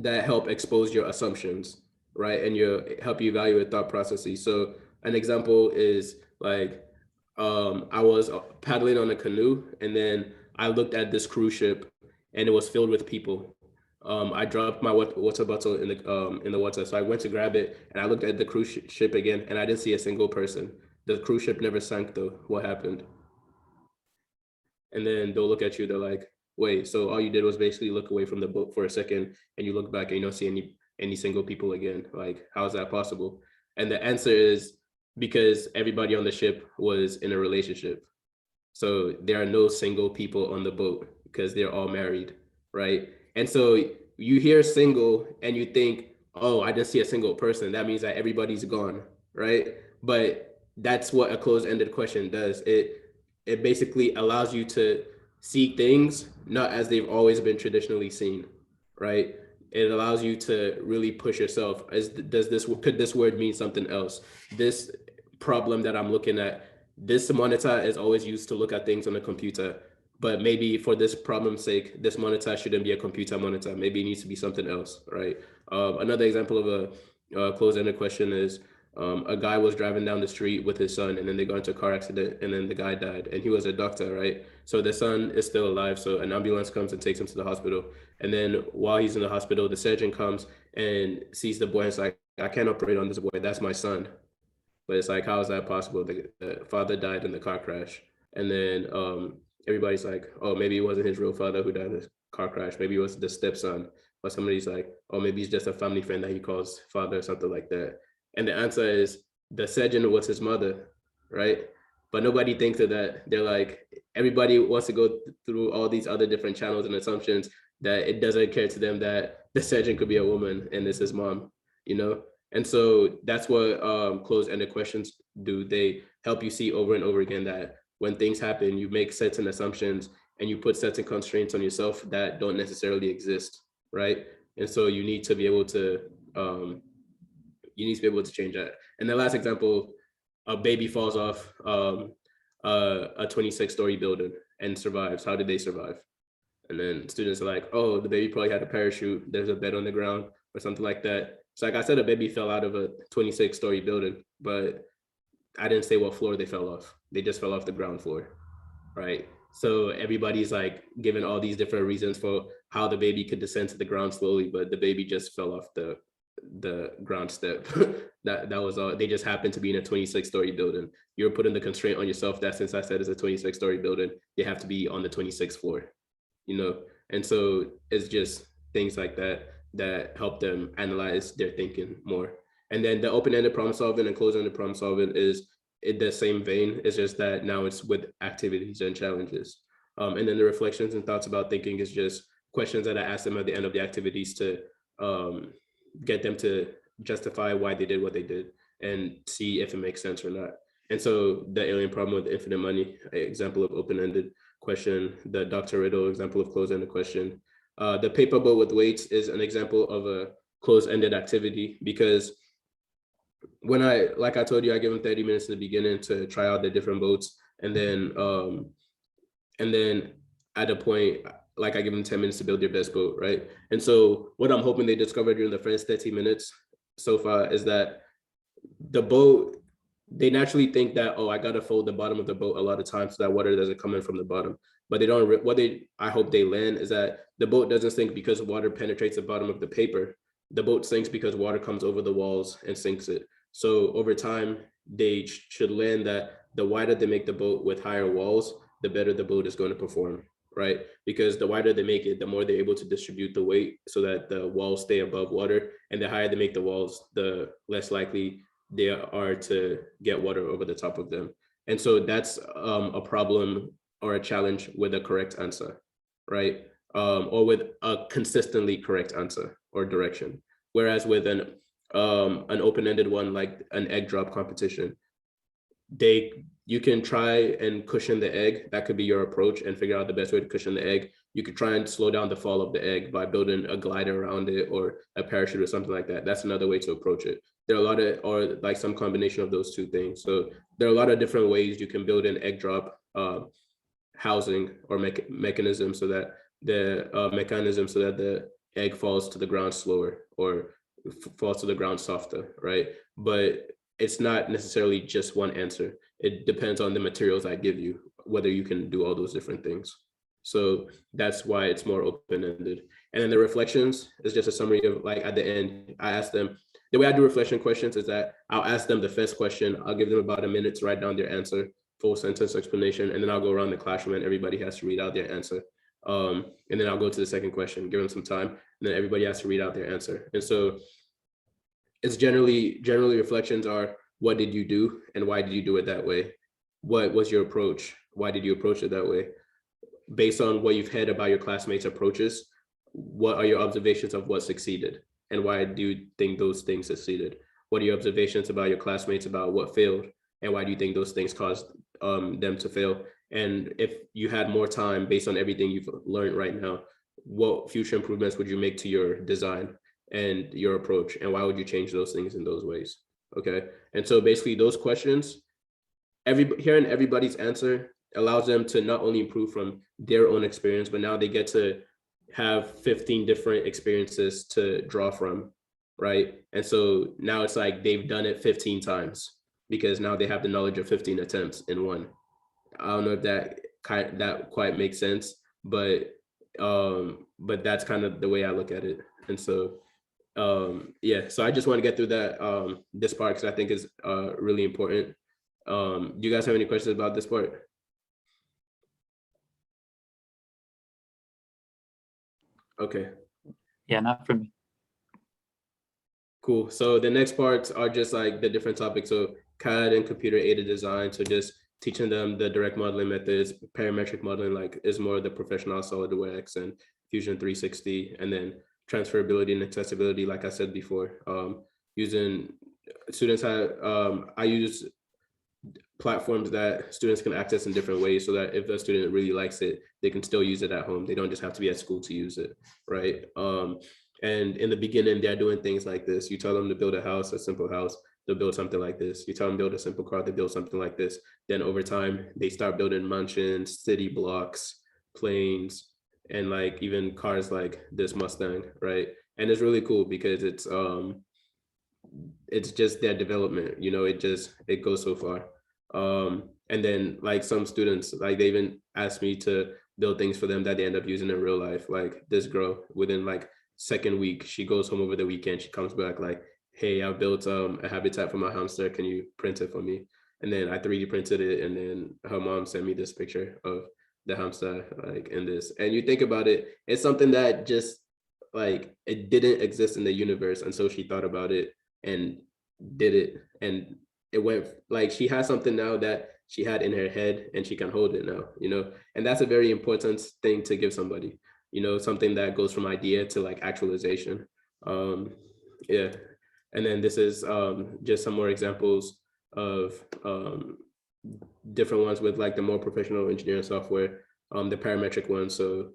that help expose your assumptions, right? And help you evaluate thought processes. So an example is like, I was paddling on a canoe, and then I looked at this cruise ship, and it was filled with people. I dropped my water bottle in the water, so I went to grab it, and I looked at the cruise ship again, and I didn't see a single person. The cruise ship never sank, though. What happened? And then they'll look at you. They're like, "Wait, so all you did was basically look away from the boat for a second, and you look back and you don't see any single people again? Like, how is that possible?" And the answer is because everybody on the ship was in a relationship. So there are no single people on the boat because they're all married, right? And so you hear single and you think, oh, I didn't see a single person. That means that everybody's gone, right? But that's what a closed-ended question does. It basically allows you to see things not as they've always been traditionally seen, right? It allows you to really push yourself. Could this word mean something else? This problem that I'm looking at, this monitor is always used to look at things on a computer, but maybe for this problem's sake, this monitor shouldn't be a computer monitor. Maybe it needs to be something else, right? Another example of a closed-ended question is a guy was driving down the street with his son, and then they got into a car accident, and then the guy died, and he was a doctor, right? So the son is still alive. So an ambulance comes and takes him to the hospital. And then while he's in the hospital, the surgeon comes and sees the boy and is like, I can't operate on this boy. That's my son. But it's like, how is that possible? The father died in the car crash. And then everybody's like, oh, maybe it wasn't his real father who died in the car crash. Maybe it was the stepson. Or somebody's like, oh, maybe he's just a family friend that he calls father or something like that. And the answer is the surgeon was his mother, right? But nobody thinks of that. They're like, everybody wants to go through all these other different channels and assumptions that it doesn't occur to them that the surgeon could be a woman and it's his mom, you know? And so that's what closed-ended questions do. They help you see over and over again that when things happen, you make certain assumptions and you put certain constraints on yourself that don't necessarily exist, right? And so you need to be able to change that. And the last example, a baby falls off a 26-story building and survives. How did they survive? And then students are like, oh, the baby probably had a parachute. There's a bed on the ground or something like that. So like I said, a baby fell out of a 26-story building, but I didn't say what floor they fell off. They just fell off the ground floor, right? So everybody's like giving all these different reasons for how the baby could descend to the ground slowly, but the baby just fell off the ground step. that was all. They just happened to be in a 26-story building. You're putting the constraint on yourself that since I said it's a 26-story building, they have to be on the 26th floor, you know? And so it's just things like that that help them analyze their thinking more. And then the open-ended problem solving and closed-ended problem solving is in the same vein. It's just that now it's with activities and challenges. And then the reflections and thoughts about thinking is just questions that I ask them at the end of the activities to get them to justify why they did what they did and see if it makes sense or not. And so the alien problem with infinite money, example of open-ended question, the Dr. Riddle example of closed-ended question. The paper boat with weights is an example of a closed-ended activity because when like I told you, I give them 30 minutes in the beginning to try out the different boats. And then at a point, like I give them 10 minutes to build their best boat, right? And so what I'm hoping they discover during the first 30 minutes so far is that the boat, they naturally think that, oh, I gotta fold the bottom of the boat a lot of times so that water doesn't come in from the bottom. But they don't, I hope they land is that the boat doesn't sink because water penetrates the bottom of the paper. The boat sinks because water comes over the walls and sinks it. So over time, they should land that the wider they make the boat with higher walls, the better the boat is going to perform, right? Because the wider they make it, the more they're able to distribute the weight so that the walls stay above water. And the higher they make the walls, the less likely they are to get water over the top of them. And so that's a problem or a challenge with a correct answer, right? Or with a consistently correct answer or direction. Whereas with an open-ended one, like an egg drop competition, you can try and cushion the egg. That could be your approach and figure out the best way to cushion the egg. You could try and slow down the fall of the egg by building a glider around it or a parachute or something like that. That's another way to approach it. There are a lot of, or like some combination of those two things. So there are a lot of different ways you can build an egg drop housing or mechanism so that the egg falls to the ground slower or falls to the ground softer, right? But it's not necessarily just one answer. It depends on the materials I give you, whether you can do all those different things. So that's why it's more open-ended. And then the reflections is just a summary of, like, at the end, I ask them, the way I do reflection questions is that I'll ask them the first question, I'll give them about a minute to write down their answer, full sentence explanation, and then I'll go around the classroom and everybody has to read out their answer. And then I'll go to the second question, give them some time, and then everybody has to read out their answer. And so it's generally reflections are, what did you do and why did you do it that way? What was your approach? Why did you approach it that way? Based on what you've heard about your classmates' approaches, what are your observations of what succeeded? And why do you think those things succeeded? What are your observations about your classmates about what failed? And why do you think those things caused them to fail? And if you had more time, based on everything you've learned right now, what future improvements would you make to your design and your approach? And why would you change those things in those ways? Okay. And so basically those questions, hearing everybody's answer allows them to not only improve from their own experience, but now they get to have 15 different experiences to draw from, right? And so now it's like they've done it 15 times because now they have the knowledge of 15 attempts in one. I don't know if that quite makes sense, but that's kind of the way I look at it. And so yeah, so I just want to get through that this part because I think is really important. Do you guys have any questions about this part? Okay. Yeah, not for me. Cool. So the next parts are just like the different topics. So CAD and computer aided design. So just teaching them the direct modeling methods. Parametric modeling like is more the professional SolidWorks and Fusion 360, and then transferability and accessibility, like I said before. Using students have I use platforms that students can access in different ways so that if a student really likes it, they can still use it at home. They don't just have to be at school to use it, right? And in the beginning, they're doing things like this. You tell them to build a house, a simple house, they'll build something like this. You tell them to build a simple car, they build something like this. Then over time, they start building mansions, city blocks, planes, and like even cars like this Mustang, right? And it's really cool because it's just their development, you know, it goes so far. And then like some students, like they even asked me to build things for them that they end up using in real life. Like this girl, within like second week, she goes home over the weekend, she comes back like, hey, I built a habitat for my hamster, can you print it for me? And then I 3D printed it, and then her mom sent me this picture of the hamster like in this. And you think about it, it's something that just like it didn't exist in the universe until she thought about it and did it. And it went like she has something now that she had in her head and she can hold it now, you know. And that's a very important thing to give somebody, you know, something that goes from idea to like actualization. Yeah. And then this is just some more examples of different ones with like the more professional engineering software, the parametric ones. So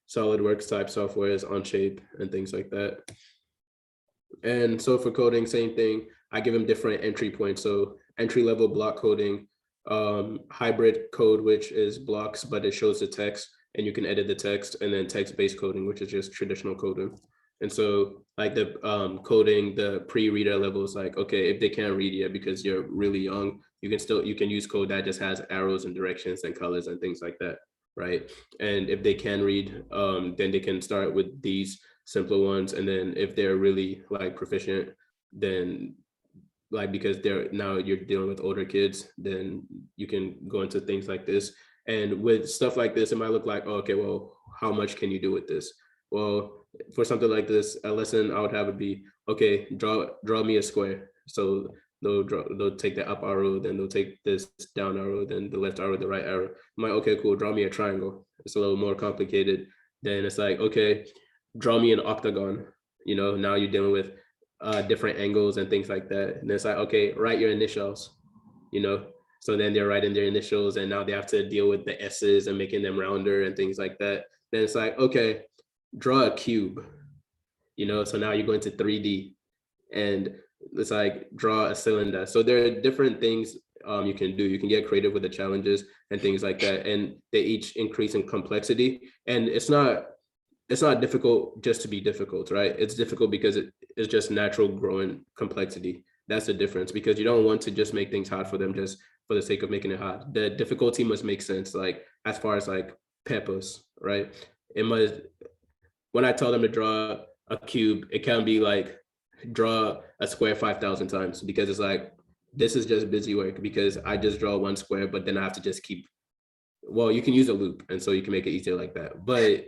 SolidWorks type software is Onshape and things like that. And so for coding, same thing. I give them different entry points. So entry level block coding, hybrid code, which is blocks, but it shows the text and you can edit the text, and then text-based coding, which is just traditional coding. And so like the coding, the pre-reader levels, like, okay, if they can't read yet because you're really young, you can use code that just has arrows and directions and colors and things like that, right? And if they can read, then they can start with these simpler ones. And then if they're really like proficient, then like, because you're dealing with older kids, then you can go into things like this. And with stuff like this, it might look like, oh, okay, well, how much can you do with this? Well, for something like this, a lesson I would have would be, okay, draw me a square. So they'll take the up arrow, then they'll take this down arrow, then the left arrow, the right arrow. I'm like, okay, cool, draw me a triangle. It's a little more complicated. Then it's like, okay, draw me an octagon. You know, now you're dealing with different angles and things like that. And it's like, okay, write your initials, you know? So then they're writing their initials, and now they have to deal with the S's and making them rounder and things like that. Then it's like, okay, draw a cube, you know? So now you're going to 3D, and it's like, draw a cylinder. So there are different things you can do. You can get creative with the challenges and things like that. And they each increase in complexity. And it's not it's not difficult just to be difficult, right? It's difficult because it's just natural growing complexity. That's the difference, because you don't want to just make things hard for them just for the sake of making it hard. The difficulty must make sense, like as far as like purpose, right? It must, when I tell them to draw a cube, it can't be like draw a square 5,000 times, because it's like, this is just busy work, because I just draw one square, but then I have to just keep, well, you can use a loop, and so you can make it easier like that. But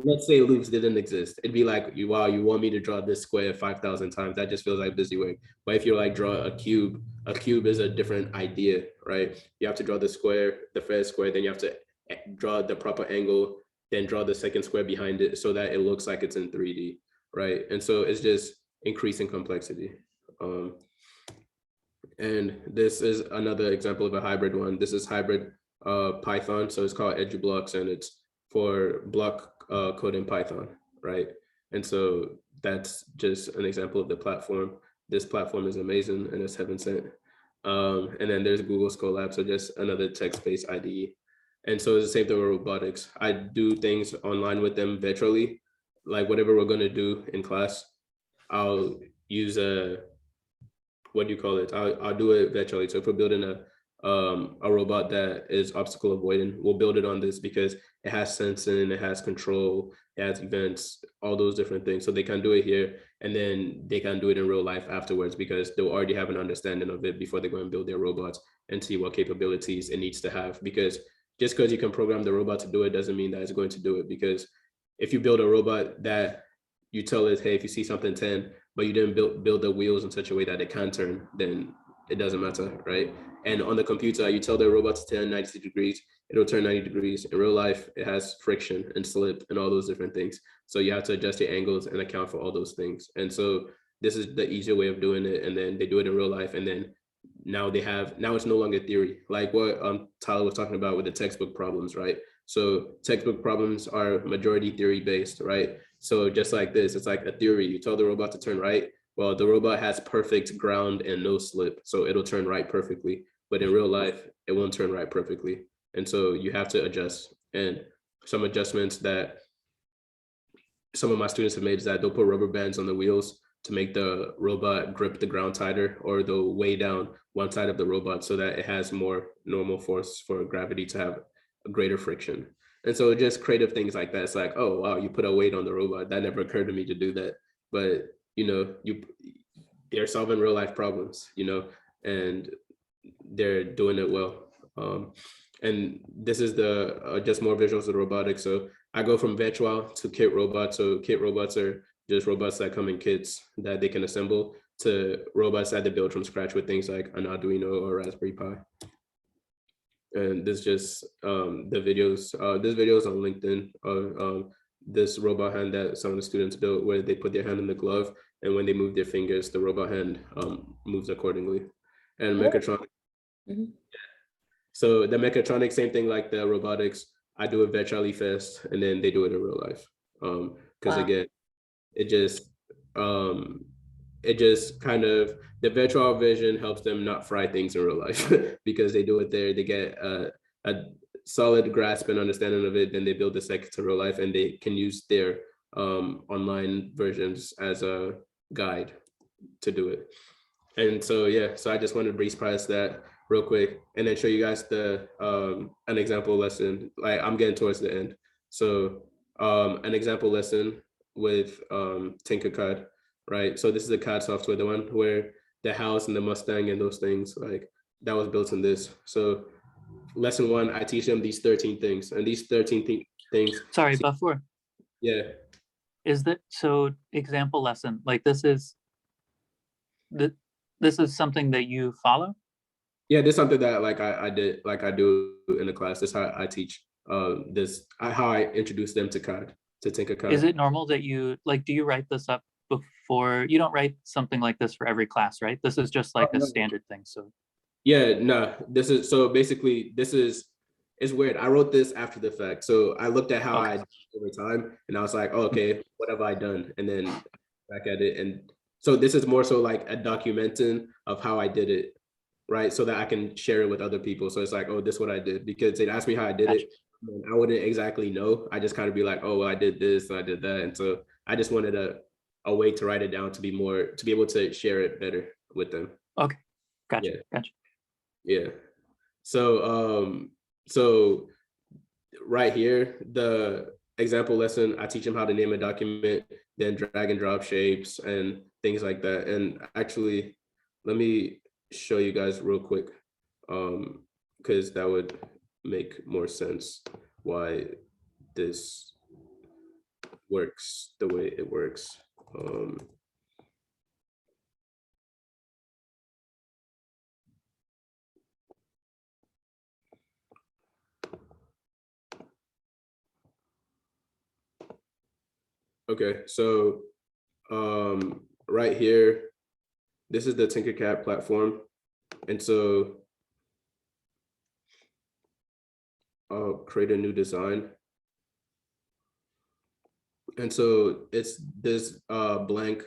let's say loops didn't exist. It'd be like, wow, you want me to draw this square 5,000 times? That just feels like busy work. But if you're like, draw a cube is a different idea, right? You have to draw the square, the first square, then you have to draw the proper angle, then draw the second square behind it so that it looks like it's in 3D, right? And so it's just increasing complexity. And this is another example of a hybrid one. This is hybrid Python, so it's called Edublox, and it's for block code in Python, right? And so that's just an example of the platform. This platform is amazing, and it's heaven sent. And then there's Google Scholar, so just another text-based IDE. And so it's the same thing with robotics. I do things online with them virtually, like whatever we're going to do in class, I'll use what do you call it? I'll do it virtually. So if we're building a robot that is obstacle avoiding, we'll build it on this because it has sensing, it has control, it has events, all those different things. So they can do it here, and then they can do it in real life afterwards, because they'll already have an understanding of it before they go and build their robots and see what capabilities it needs to have. Because just because you can program the robot to do it doesn't mean that it's going to do it. Because if you build a robot that you tell it, hey, if you see something 10, but you didn't build the wheels in such a way that it can turn, then it doesn't matter, right? And on the computer, you tell the robot to turn 90 degrees, it'll turn 90 degrees. In real life, it has friction and slip and all those different things. So you have to adjust your angles and account for all those things. And so this is the easier way of doing it. And then they do it in real life. And then now it's no longer theory, like what Tyler was talking about with the textbook problems, right? So textbook problems are majority theory based, right? So just like this, it's like a theory. You tell the robot to turn right. Well, the robot has perfect ground and no slip, so it'll turn right perfectly. But in real life, it won't turn right perfectly. And so you have to adjust. And some adjustments that some of my students have made is that they'll put rubber bands on the wheels to make the robot grip the ground tighter, or they'll weigh down one side of the robot so that it has more normal force for gravity to have a greater friction. And so just creative things like that. It's like, oh, wow, you put a weight on the robot. That never occurred to me to do that. But, they're solving real life problems, and they're doing it well. And this is the just more visuals of robotics. So I go from virtual to kit robots. So kit robots are just robots that come in kits that they can assemble, to robots that they build from scratch with things like an Arduino or Raspberry Pi. And this just the videos. This video is on LinkedIn of this robot hand that some of the students built, where they put their hand in the glove, and when they move their fingers, the robot hand moves accordingly. And mechatronics. Mm-hmm. So the mechatronics, same thing like the robotics. I do it virtually first, and then they do it in real life. Because again, it just kind of, the virtual version helps them not fry things in real life because they do it there. They get a solid grasp and understanding of it. Then they build the second to real life, and they can use their online versions as a guide to do it. And so, yeah, so I just wanted to breeze past that real quick and then show you guys the an example lesson. Like, I'm getting towards the end. So an example lesson with Tinkercad, right? So this is the CAD software, the one where the house and the Mustang and those things, like that was built in this. So lesson 1, I teach them these 13 things, and these 13 things. Sorry, Baffour. Yeah. Is that so? Example lesson, like this is something that you follow? Yeah, this is something that I do in the class. This is how I teach how I introduce them to CAD, to Tinkercad. Is it normal that you do you write this up before? You don't write something like this for every class, right? This is just like a standard thing. So yeah, no, this is, so basically it's weird. I wrote this after the fact. So I looked at how I did over time, and I was like, oh, okay, what have I done? And then back at it. And so this is more so like a documenting of how I did it, right? So that I can share it with other people. So it's like, oh, this is what I did, because they'd ask me how I did it. And I wouldn't exactly know. I just kind of be like, oh, well, I did this, and I did that. And so I just wanted a way to write it down to be able to share it better with them. Okay, gotcha, Yeah. gotcha. Yeah. So right here, the example lesson, I teach them how to name a document, then drag and drop shapes and things like that. And actually, let me show you guys real quick, because that would make more sense why this works the way it works. Okay, so right here, this is the Tinkercad platform. And so I'll create a new design. And so it's this blank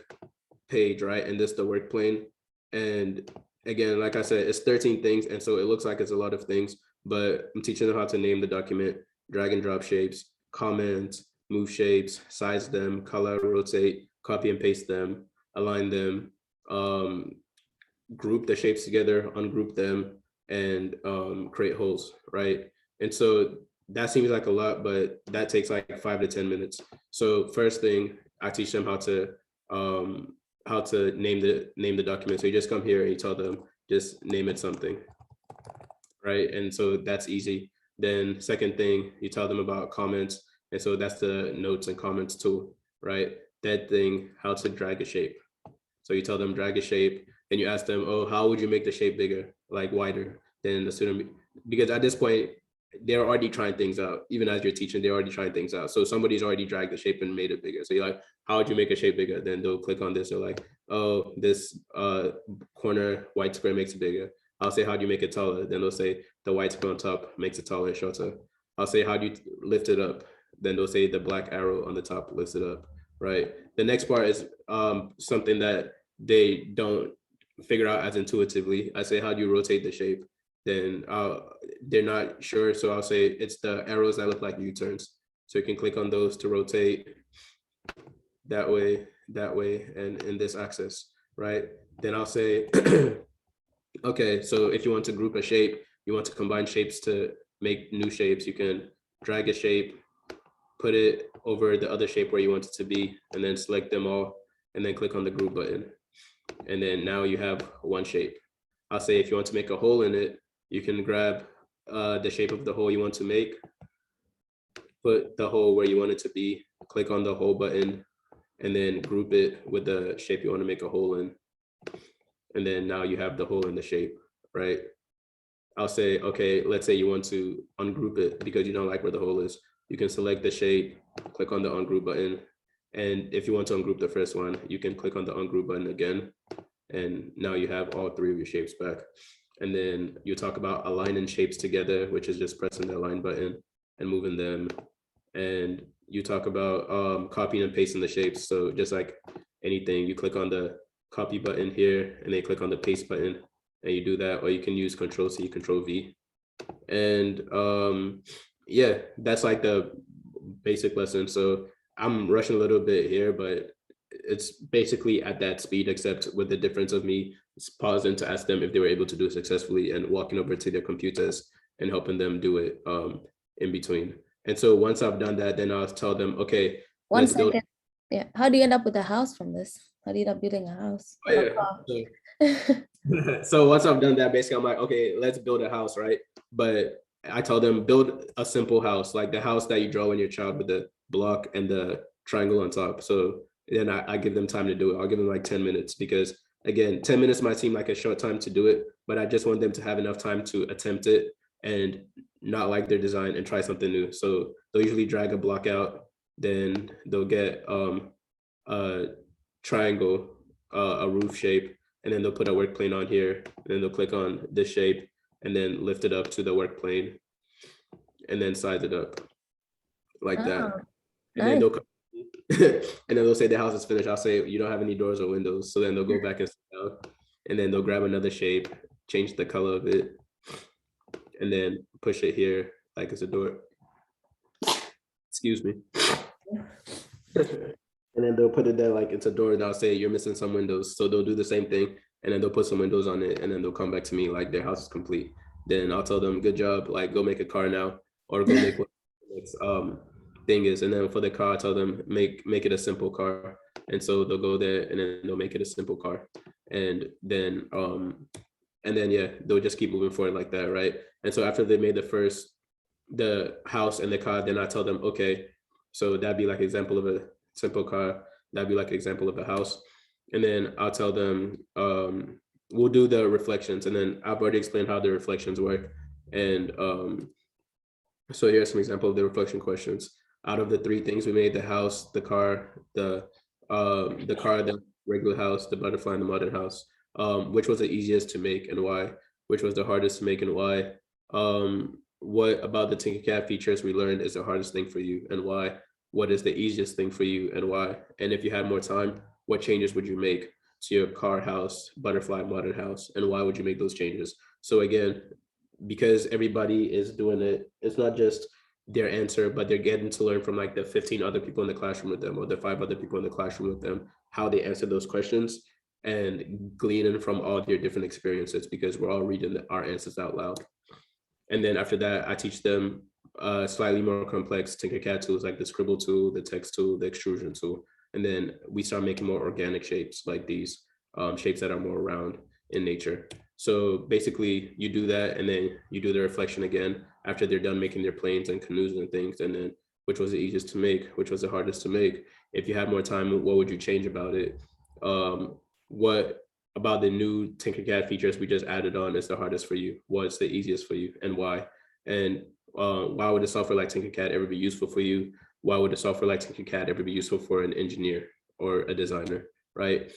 page, right? And this the work plane. And again, like I said, it's 13 things. And so it looks like it's a lot of things, but I'm teaching them how to name the document, drag and drop shapes, comment, move shapes, size them, color, rotate, copy and paste them, align them, group the shapes together, ungroup them, and create holes, right? And so that seems like a lot, but that takes like 5 to 10 minutes. So first thing, I teach them how to name the document. So you just come here and you tell them, just name it something, right? And so that's easy. Then second thing, you tell them about comments. And so that's the notes and comments tool, right? That thing, how to drag a shape. So you tell them drag a shape and you ask them, oh, how would you make the shape bigger, like wider than the student? Because at this point, they're already trying things out. Even as you're teaching, they're already trying things out. So somebody's already dragged the shape and made it bigger. So you're like, how would you make a shape bigger? Then they'll click on this. They're like, oh, this corner white square makes it bigger. I'll say, how do you make it taller? Then they'll say the white square on top makes it taller and shorter. I'll say, how do you lift it up? Then they'll say the black arrow on the top lifts it up, right? The next part is something that they don't figure out as intuitively. I say, how do you rotate the shape? Then they're not sure. So I'll say it's the arrows that look like U-turns. So you can click on those to rotate that way, and in this axis, right? Then I'll say, okay, so if you want to group a shape, you want to combine shapes to make new shapes, you can drag a shape, put it over the other shape where you want it to be, and then select them all, and then click on the group button. And then now you have one shape. I'll say if you want to make a hole in it, you can grab the shape of the hole you want to make, put the hole where you want it to be, click on the hole button, and then group it with the shape you want to make a hole in. And then now you have the hole in the shape, right? I'll say, okay, let's say you want to ungroup it because you don't like where the hole is. You can select the shape, click on the ungroup button. And if you want to ungroup the first one, you can click on the ungroup button again. And now you have all three of your shapes back. And then you talk about aligning shapes together, which is just pressing the align button and moving them. And you talk about copying and pasting the shapes. So just like anything, you click on the copy button here and then click on the paste button and you do that, or you can use Control-C, Control-V. And yeah, that's like the basic lesson. So I'm rushing a little bit here, but it's basically at that speed, except with the difference of me pausing to ask them if they were able to do it successfully and walking over to their computers and helping them do it in between. And so once I've done that, then I'll tell them, okay, One let's build. second. Yeah. How do you end up with a house from this? How do you end up building a house? Oh, yeah. So once I've done that, basically I'm like, okay, let's build a house, right? But I tell them build a simple house, like the house that you draw when you're a child with the block and the triangle on top. So then I give them time to do it. I'll give them like 10 minutes because again, 10 minutes might seem like a short time to do it, but I just want them to have enough time to attempt it and not like their design and try something new. So they'll usually drag a block out, then they'll get a triangle, a roof shape, and then they'll put a work plane on here, and then they'll click on this shape and then lift it up to the work plane and then size it up like that. And then they'll and then they'll say the house is finished. I'll say you don't have any doors or windows. So then they'll go back and sit down, and then they'll grab another shape, change the color of it, and then push it here like it's a door. excuse me. And then they'll put it there like it's a door, and I'll say you're missing some windows. So they'll do the same thing, and then they'll put some windows on it, and then they'll come back to me like their house is complete. Then I'll tell them, good job, like go make a car now, or go make what the next thing is. And then for the car, I tell them make it a simple car. And so they'll go there and then they'll make it a simple car. And then yeah, they'll just keep moving forward like that, right? And so after they made the house and the car, then I tell them, okay, so that'd be like an example of a simple car, that'd be like an example of a house. And then I'll tell them, we'll do the reflections, and then I've already explained how the reflections work. And so here's some example of the reflection questions. Out of the three things we made, the house, the car, the regular house, the butterfly, and the modern house, which was the easiest to make and why? Which was the hardest to make and why? What about the Tinkercad features we learned is the hardest thing for you and why? What is the easiest thing for you and why? And if you had more time, what changes would you make to your car, house, butterfly, modern house, and why would you make those changes? So again, because everybody is doing it, it's not just their answer, but they're getting to learn from like the 15 other people in the classroom with them, or the 5 other people in the classroom with them, how they answer those questions, and gleaning from all their different experiences, because we're all reading our answers out loud. And then after that, I teach them slightly more complex Tinkercad tools like the scribble tool, the text tool, the extrusion tool. And then we start making more organic shapes like these, shapes that are more round in nature. So basically you do that, and then you do the reflection again after they're done making their planes and canoes and things. And then which was the easiest to make, which was the hardest to make. If you had more time, what would you change about it? What about the new Tinkercad features we just added on is the hardest for you? What's the easiest for you and why? And why would a software like Tinkercad ever be useful for you? Why would a software like Tinkercad ever be useful for an engineer or a designer, right?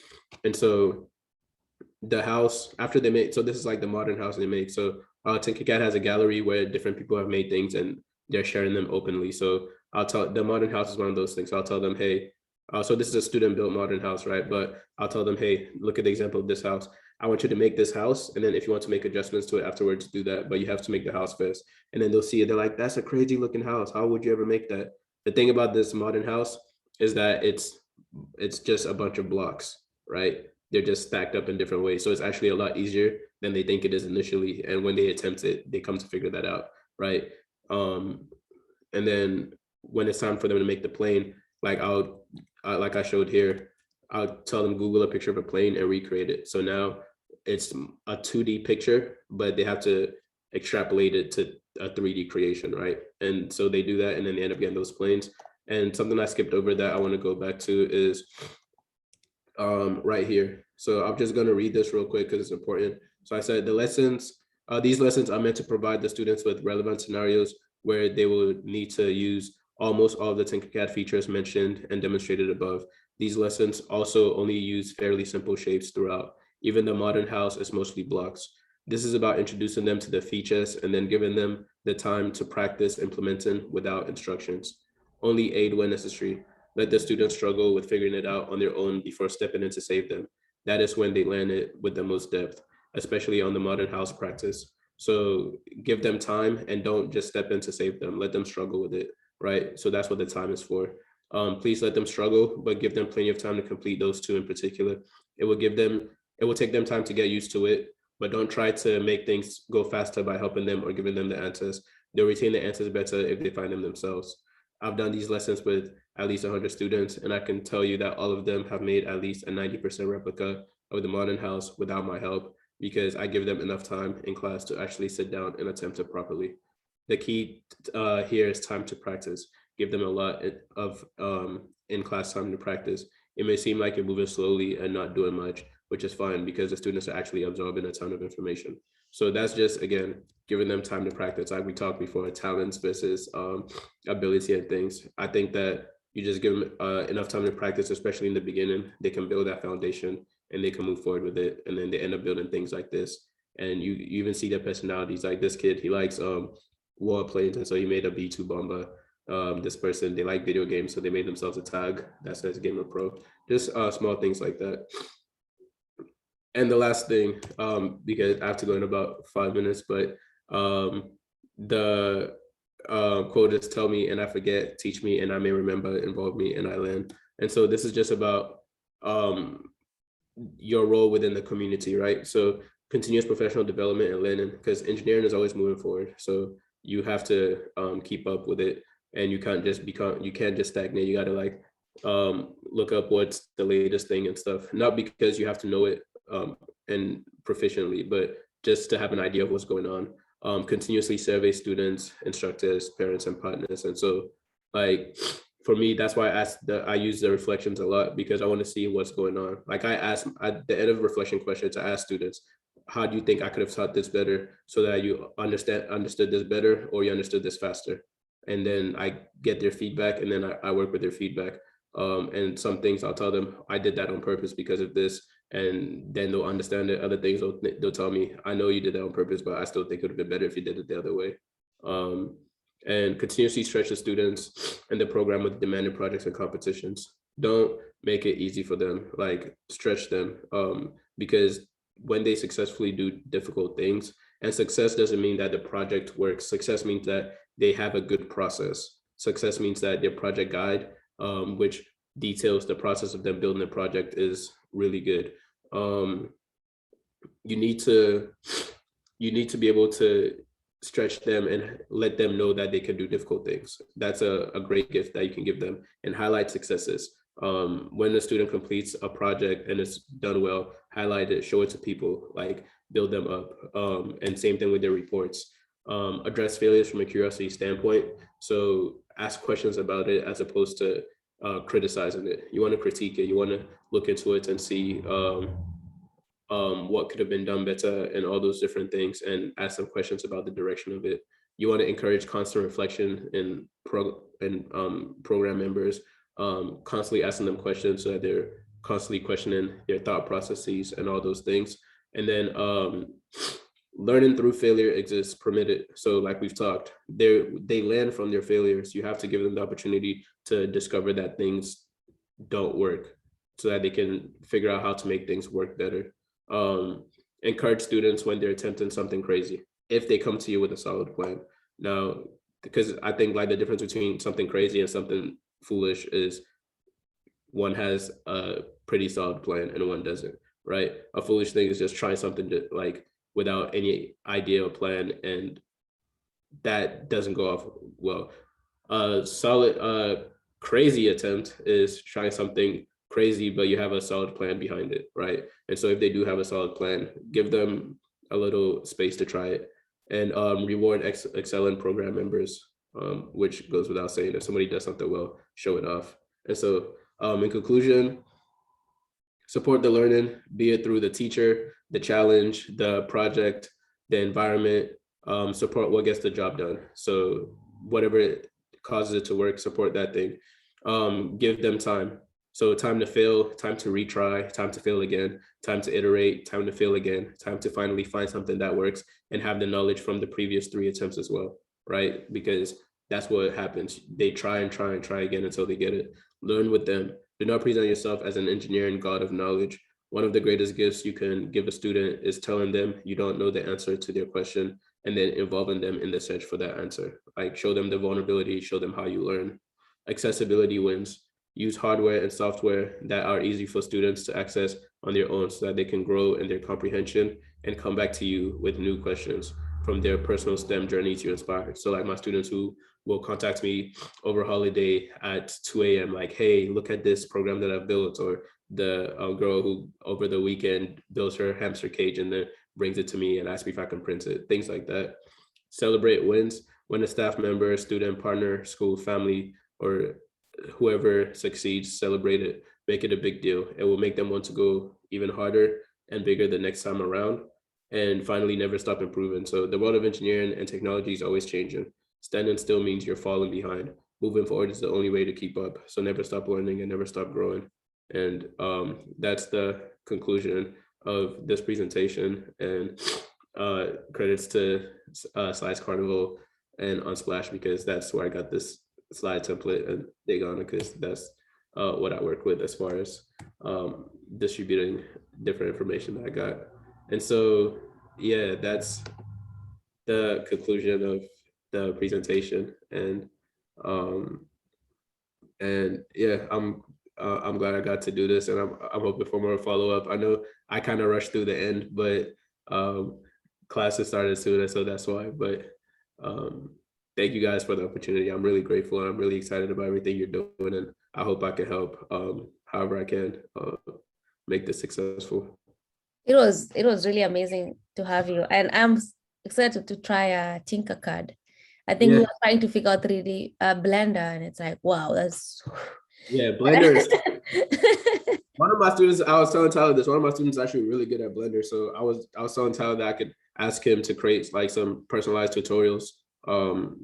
And so the house, after they make, so this is like the modern house they make. So Tinkercad has a gallery where different people have made things and they're sharing them openly. So I'll tell, the modern house is one of those things. So I'll tell them, hey, so this is a student built modern house, right? But I'll tell them, hey, look at the example of this house. I want you to make this house. And then if you want to make adjustments to it afterwards, do that. But you have to make the house first. And then they'll see it. They're like, that's a crazy looking house. How would you ever make that? The thing about this modern house is that it's just a bunch of blocks, right? They're just stacked up in different ways. So it's actually a lot easier than they think it is initially. And when they attempt it, they come to figure that out, right? And then when it's time for them to make the plane, like like I showed here, I'll tell them Google a picture of a plane and recreate it. So now it's a 2D picture, but they have to extrapolate it to a 3D creation, right? And so they do that, and then they end up getting those planes. And something I skipped over that I want to go back to is right here. So I'm just going to read this real quick because it's important. So I said the lessons, these lessons are meant to provide the students with relevant scenarios where they will need to use almost all of the Tinkercad features mentioned and demonstrated above. These lessons also only use fairly simple shapes throughout. Even the modern house is mostly blocks. This is about introducing them to the features and then giving them the time to practice implementing without instructions. Only aid when necessary. Let the students struggle with figuring it out on their own before stepping in to save them. That is when they learn it with the most depth, especially on the modern house practice. So give them time and don't just step in to save them. Let them struggle with it, right? So that's what the time is for. Please let them struggle, but give them plenty of time to complete those two in particular. It will take them time to get used to it, but don't try to make things go faster by helping them or giving them the answers. They'll retain the answers better if they find them themselves. I've done these lessons with at least 100 students, and I can tell you that all of them have made at least a 90% replica of the modern house without my help, because I give them enough time in class to actually sit down and attempt it properly. The key here is time to practice. Give them a lot of in-class time to practice. It may seem like you're moving slowly and not doing much, which is fine because the students are actually absorbing a ton of information. So that's just, again, giving them time to practice. Like we talked before, talents versus ability and things. I think that you just give them enough time to practice, especially in the beginning, they can build that foundation and they can move forward with it. And then they end up building things like this. And you even see their personalities. Like this kid, he likes warplanes, and so he made a B2 bomber. This person, they like video games, so they made themselves a tag that says Gamer Pro. Just small things like that. And the last thing, because I have to go in about 5 minutes, but quote is tell me and I forget, teach me and I may remember, involve me and I learn. And so this is just about your role within the community, right? So continuous professional development and learning, because engineering is always moving forward. So you have to keep up with it, and you can't just stagnate. You got to like look up what's the latest thing and stuff, not because you have to know it and proficiently, but just to have an idea of what's going on. Continuously survey students, instructors, parents, and partners. And so like for me, that's why I use the reflections a lot, because I want to see what's going on. Like I ask at the end of reflection questions, I ask students, how do you think I could have taught this better so that you understood this better, or you understood this faster? And then I get their feedback, and then I work with their feedback. And some things I'll tell them, I did that on purpose because of this. And then they'll understand it. Other things they'll tell me, I know you did that on purpose, but I still think it would have been better if you did it the other way. And continuously stretch the students and the program with demanding projects and competitions. Don't make it easy for them, like stretch them, because when they successfully do difficult things, and success doesn't mean that the project works. Success means that they have a good process. Success means that their project guide, which details the process of them building the project, is really good. You need to be able to stretch them and let them know that they can do difficult things. That's a great gift that you can give them, and highlight successes. When a student completes a project and it's done well, highlight it, show it to people, like build them up. And same thing with their reports. Address failures from a curiosity standpoint. So ask questions about it as opposed to criticizing it. You want to critique it. You want to look into it and see what could have been done better and all those different things, and ask some questions about the direction of it. You want to encourage constant reflection in program members, constantly asking them questions so that they're constantly questioning their thought processes and all those things. And then learning through failure exists permitted. So like we've talked, they learn from their failures. You have to give them the opportunity to discover that things don't work so that they can figure out how to make things work better. Encourage students when they're attempting something crazy, if they come to you with a solid plan. Now, because I think like the difference between something crazy and something foolish is one has a pretty solid plan and one doesn't, right? A foolish thing is just trying something to, like, without any idea or plan, and that doesn't go off well. A solid crazy attempt is trying something crazy, but you have a solid plan behind it, right? And so if they do have a solid plan, give them a little space to try it, and reward excellent program members, which goes without saying. If somebody does something well, show it off. And so in conclusion, support the learning, be it through the teacher, the challenge, the project, the environment. Support what gets the job done. So whatever it causes it to work, support that thing. Give them time. So time to fail, time to retry, time to fail again, time to iterate, time to fail again, time to finally find something that works, and have the knowledge from the previous 3 attempts as well, right? Because that's what happens. They try and try and try again until they get it. Learn with them. Do not present yourself as an engineering god of knowledge. One of the greatest gifts you can give a student is telling them you don't know the answer to their question, and then involving them in the search for that answer. Like, show them the vulnerability, show them how you learn. Accessibility wins. Use hardware and software that are easy for students to access on their own so that they can grow in their comprehension and come back to you with new questions from their personal STEM journey to inspire. So like my students who will contact me over holiday at 2 a.m. like, hey, look at this program that I've built, or the girl who over the weekend builds her hamster cage and then brings it to me and asks me if I can print it, things like that. Celebrate wins. When a staff member, student, partner, school, family, or whoever succeeds, celebrate it, make it a big deal. It will make them want to go even harder and bigger the next time around. And finally, never stop improving. So the world of engineering and technology is always changing. Standing still means you're falling behind. Moving forward is the only way to keep up. So never stop learning and never stop growing. And that's the conclusion of this presentation. And credits to Slides Carnival and Unsplash, because that's where I got this slide template and dig on it, because that's what I work with as far as distributing different information that I got. And so, yeah, that's the conclusion of the presentation. And yeah, I'm glad I got to do this, and I'm hoping for more follow-up. I know I kind of rushed through the end, but classes started soon, so that's why. But thank you guys for the opportunity. I'm really grateful, and I'm really excited about everything you're doing, and I hope I can help however I can make this successful. It was really amazing to have you, and I'm excited to try Tinkercad. I think we Yeah. were trying to figure out 3D Blender, and it's like, wow, that's Yeah, Blender is one of my students. I was telling Tyler this. One of my students is actually really good at Blender, so I was telling Tyler that I could ask him to create like some personalized tutorials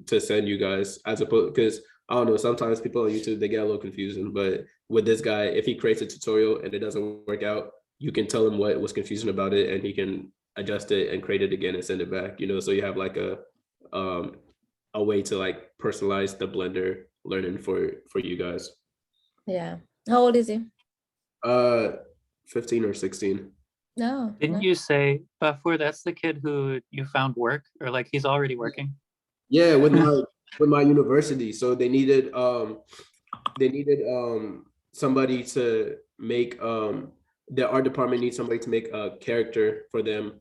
to send you guys, as opposed, because I don't know, sometimes people on YouTube, they get a little confusing, but with this guy, if he creates a tutorial and it doesn't work out, you can tell him what was confusing about it, and he can adjust it and create it again and send it back, you know, so you have like a way to like personalize the Blender learning for you guys. Yeah. How old is he? 15 or 16. No. Didn't you say, Baffour, that's the kid who you found work, or like he's already working? Yeah, with my university. So they needed somebody to make the art department needs somebody to make a character for them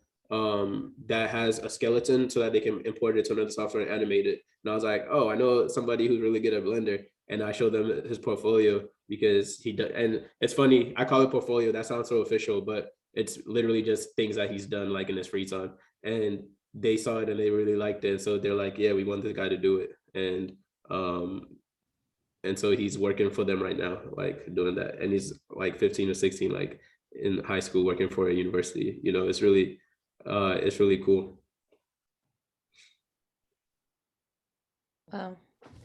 that has a skeleton so that they can import it to another software and animate it. And I was like, oh, I know somebody who's really good at Blender. And I showed them his portfolio because he does. And it's funny, I call it portfolio. That sounds so official, but it's literally just things that he's done like in his free time. And they saw it and they really liked it. So they're like, yeah, we want this guy to do it. And so he's working for them right now, like doing that. And he's like 15 or 16, like in high school, working for a university. You know, it's really cool. Wow.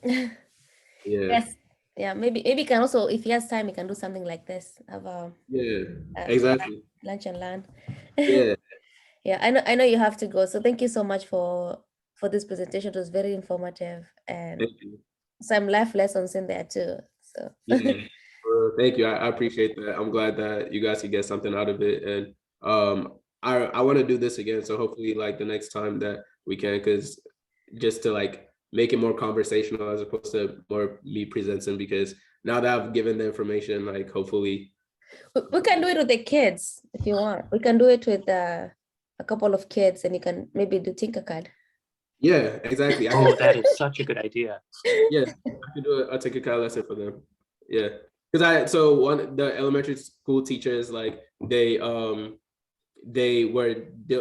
Yeah. Yes. Yeah. Maybe he can also, if he has time, he can do something like this. Have Yeah. Exactly. lunch and learn. Yeah. Yeah. I know you have to go. So thank you so much for this presentation. It was very informative, and Thank you. some life lessons in there too. So Yeah. Thank you. I appreciate that. I'm glad that you guys can get something out of it. And I want to do this again. So hopefully like the next time that we can, because just to like make it more conversational as opposed to more me presenting, because now that I've given the information, like hopefully. we can do it with the kids if you want. We can do it with a couple of kids, and you can maybe do Tinkercad. Yeah, exactly. Oh, that is such a good idea. Yeah, I could do a Tinkercad lesson for them. Yeah, because the elementary school teachers, like they were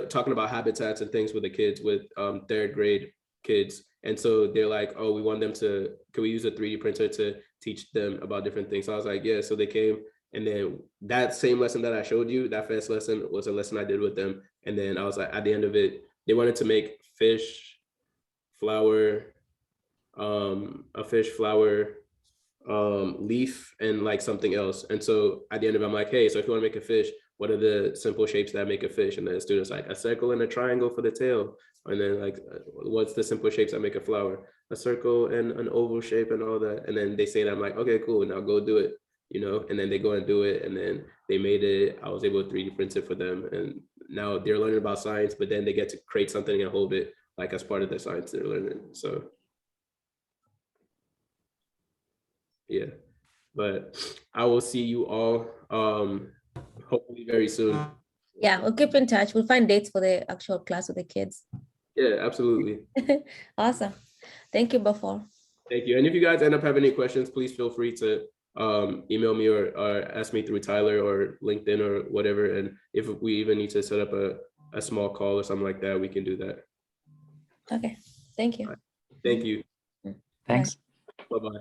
talking about habitats and things with the kids, with third grade kids, and so they're like, oh, we want them to, can we use a 3D printer to teach them about different things? So I was like, yeah. So they came, and then that same lesson that I showed you, that first lesson was a lesson I did with them, and then I was like, at the end of it, they wanted to make a fish flower leaf and like something else. And so at the end of it, I'm like, hey, so if you want to make a fish, what are the simple shapes that make a fish? And then the students like a circle and a triangle for the tail. And then like, what's the simple shapes that make a flower? A circle and an oval shape and all that. And then they say that, I'm like, okay, cool, now go do it, you know? And then they go and do it. And then they made it, I was able to 3D print it for them. And now they're learning about science, but then they get to create something and hold it like as part of the science they're learning. So yeah, but I will see you all hopefully very soon. Yeah, we'll keep in touch. We'll find dates for the actual class with the kids. Yeah, absolutely. Awesome. Thank you, Baffour. Thank you. And if you guys end up having any questions, please feel free to email me or ask me through Tyler or LinkedIn or whatever. And if we even need to set up a small call or something like that, we can do that. Okay. Thank you. Thank you. Thanks. Bye-bye.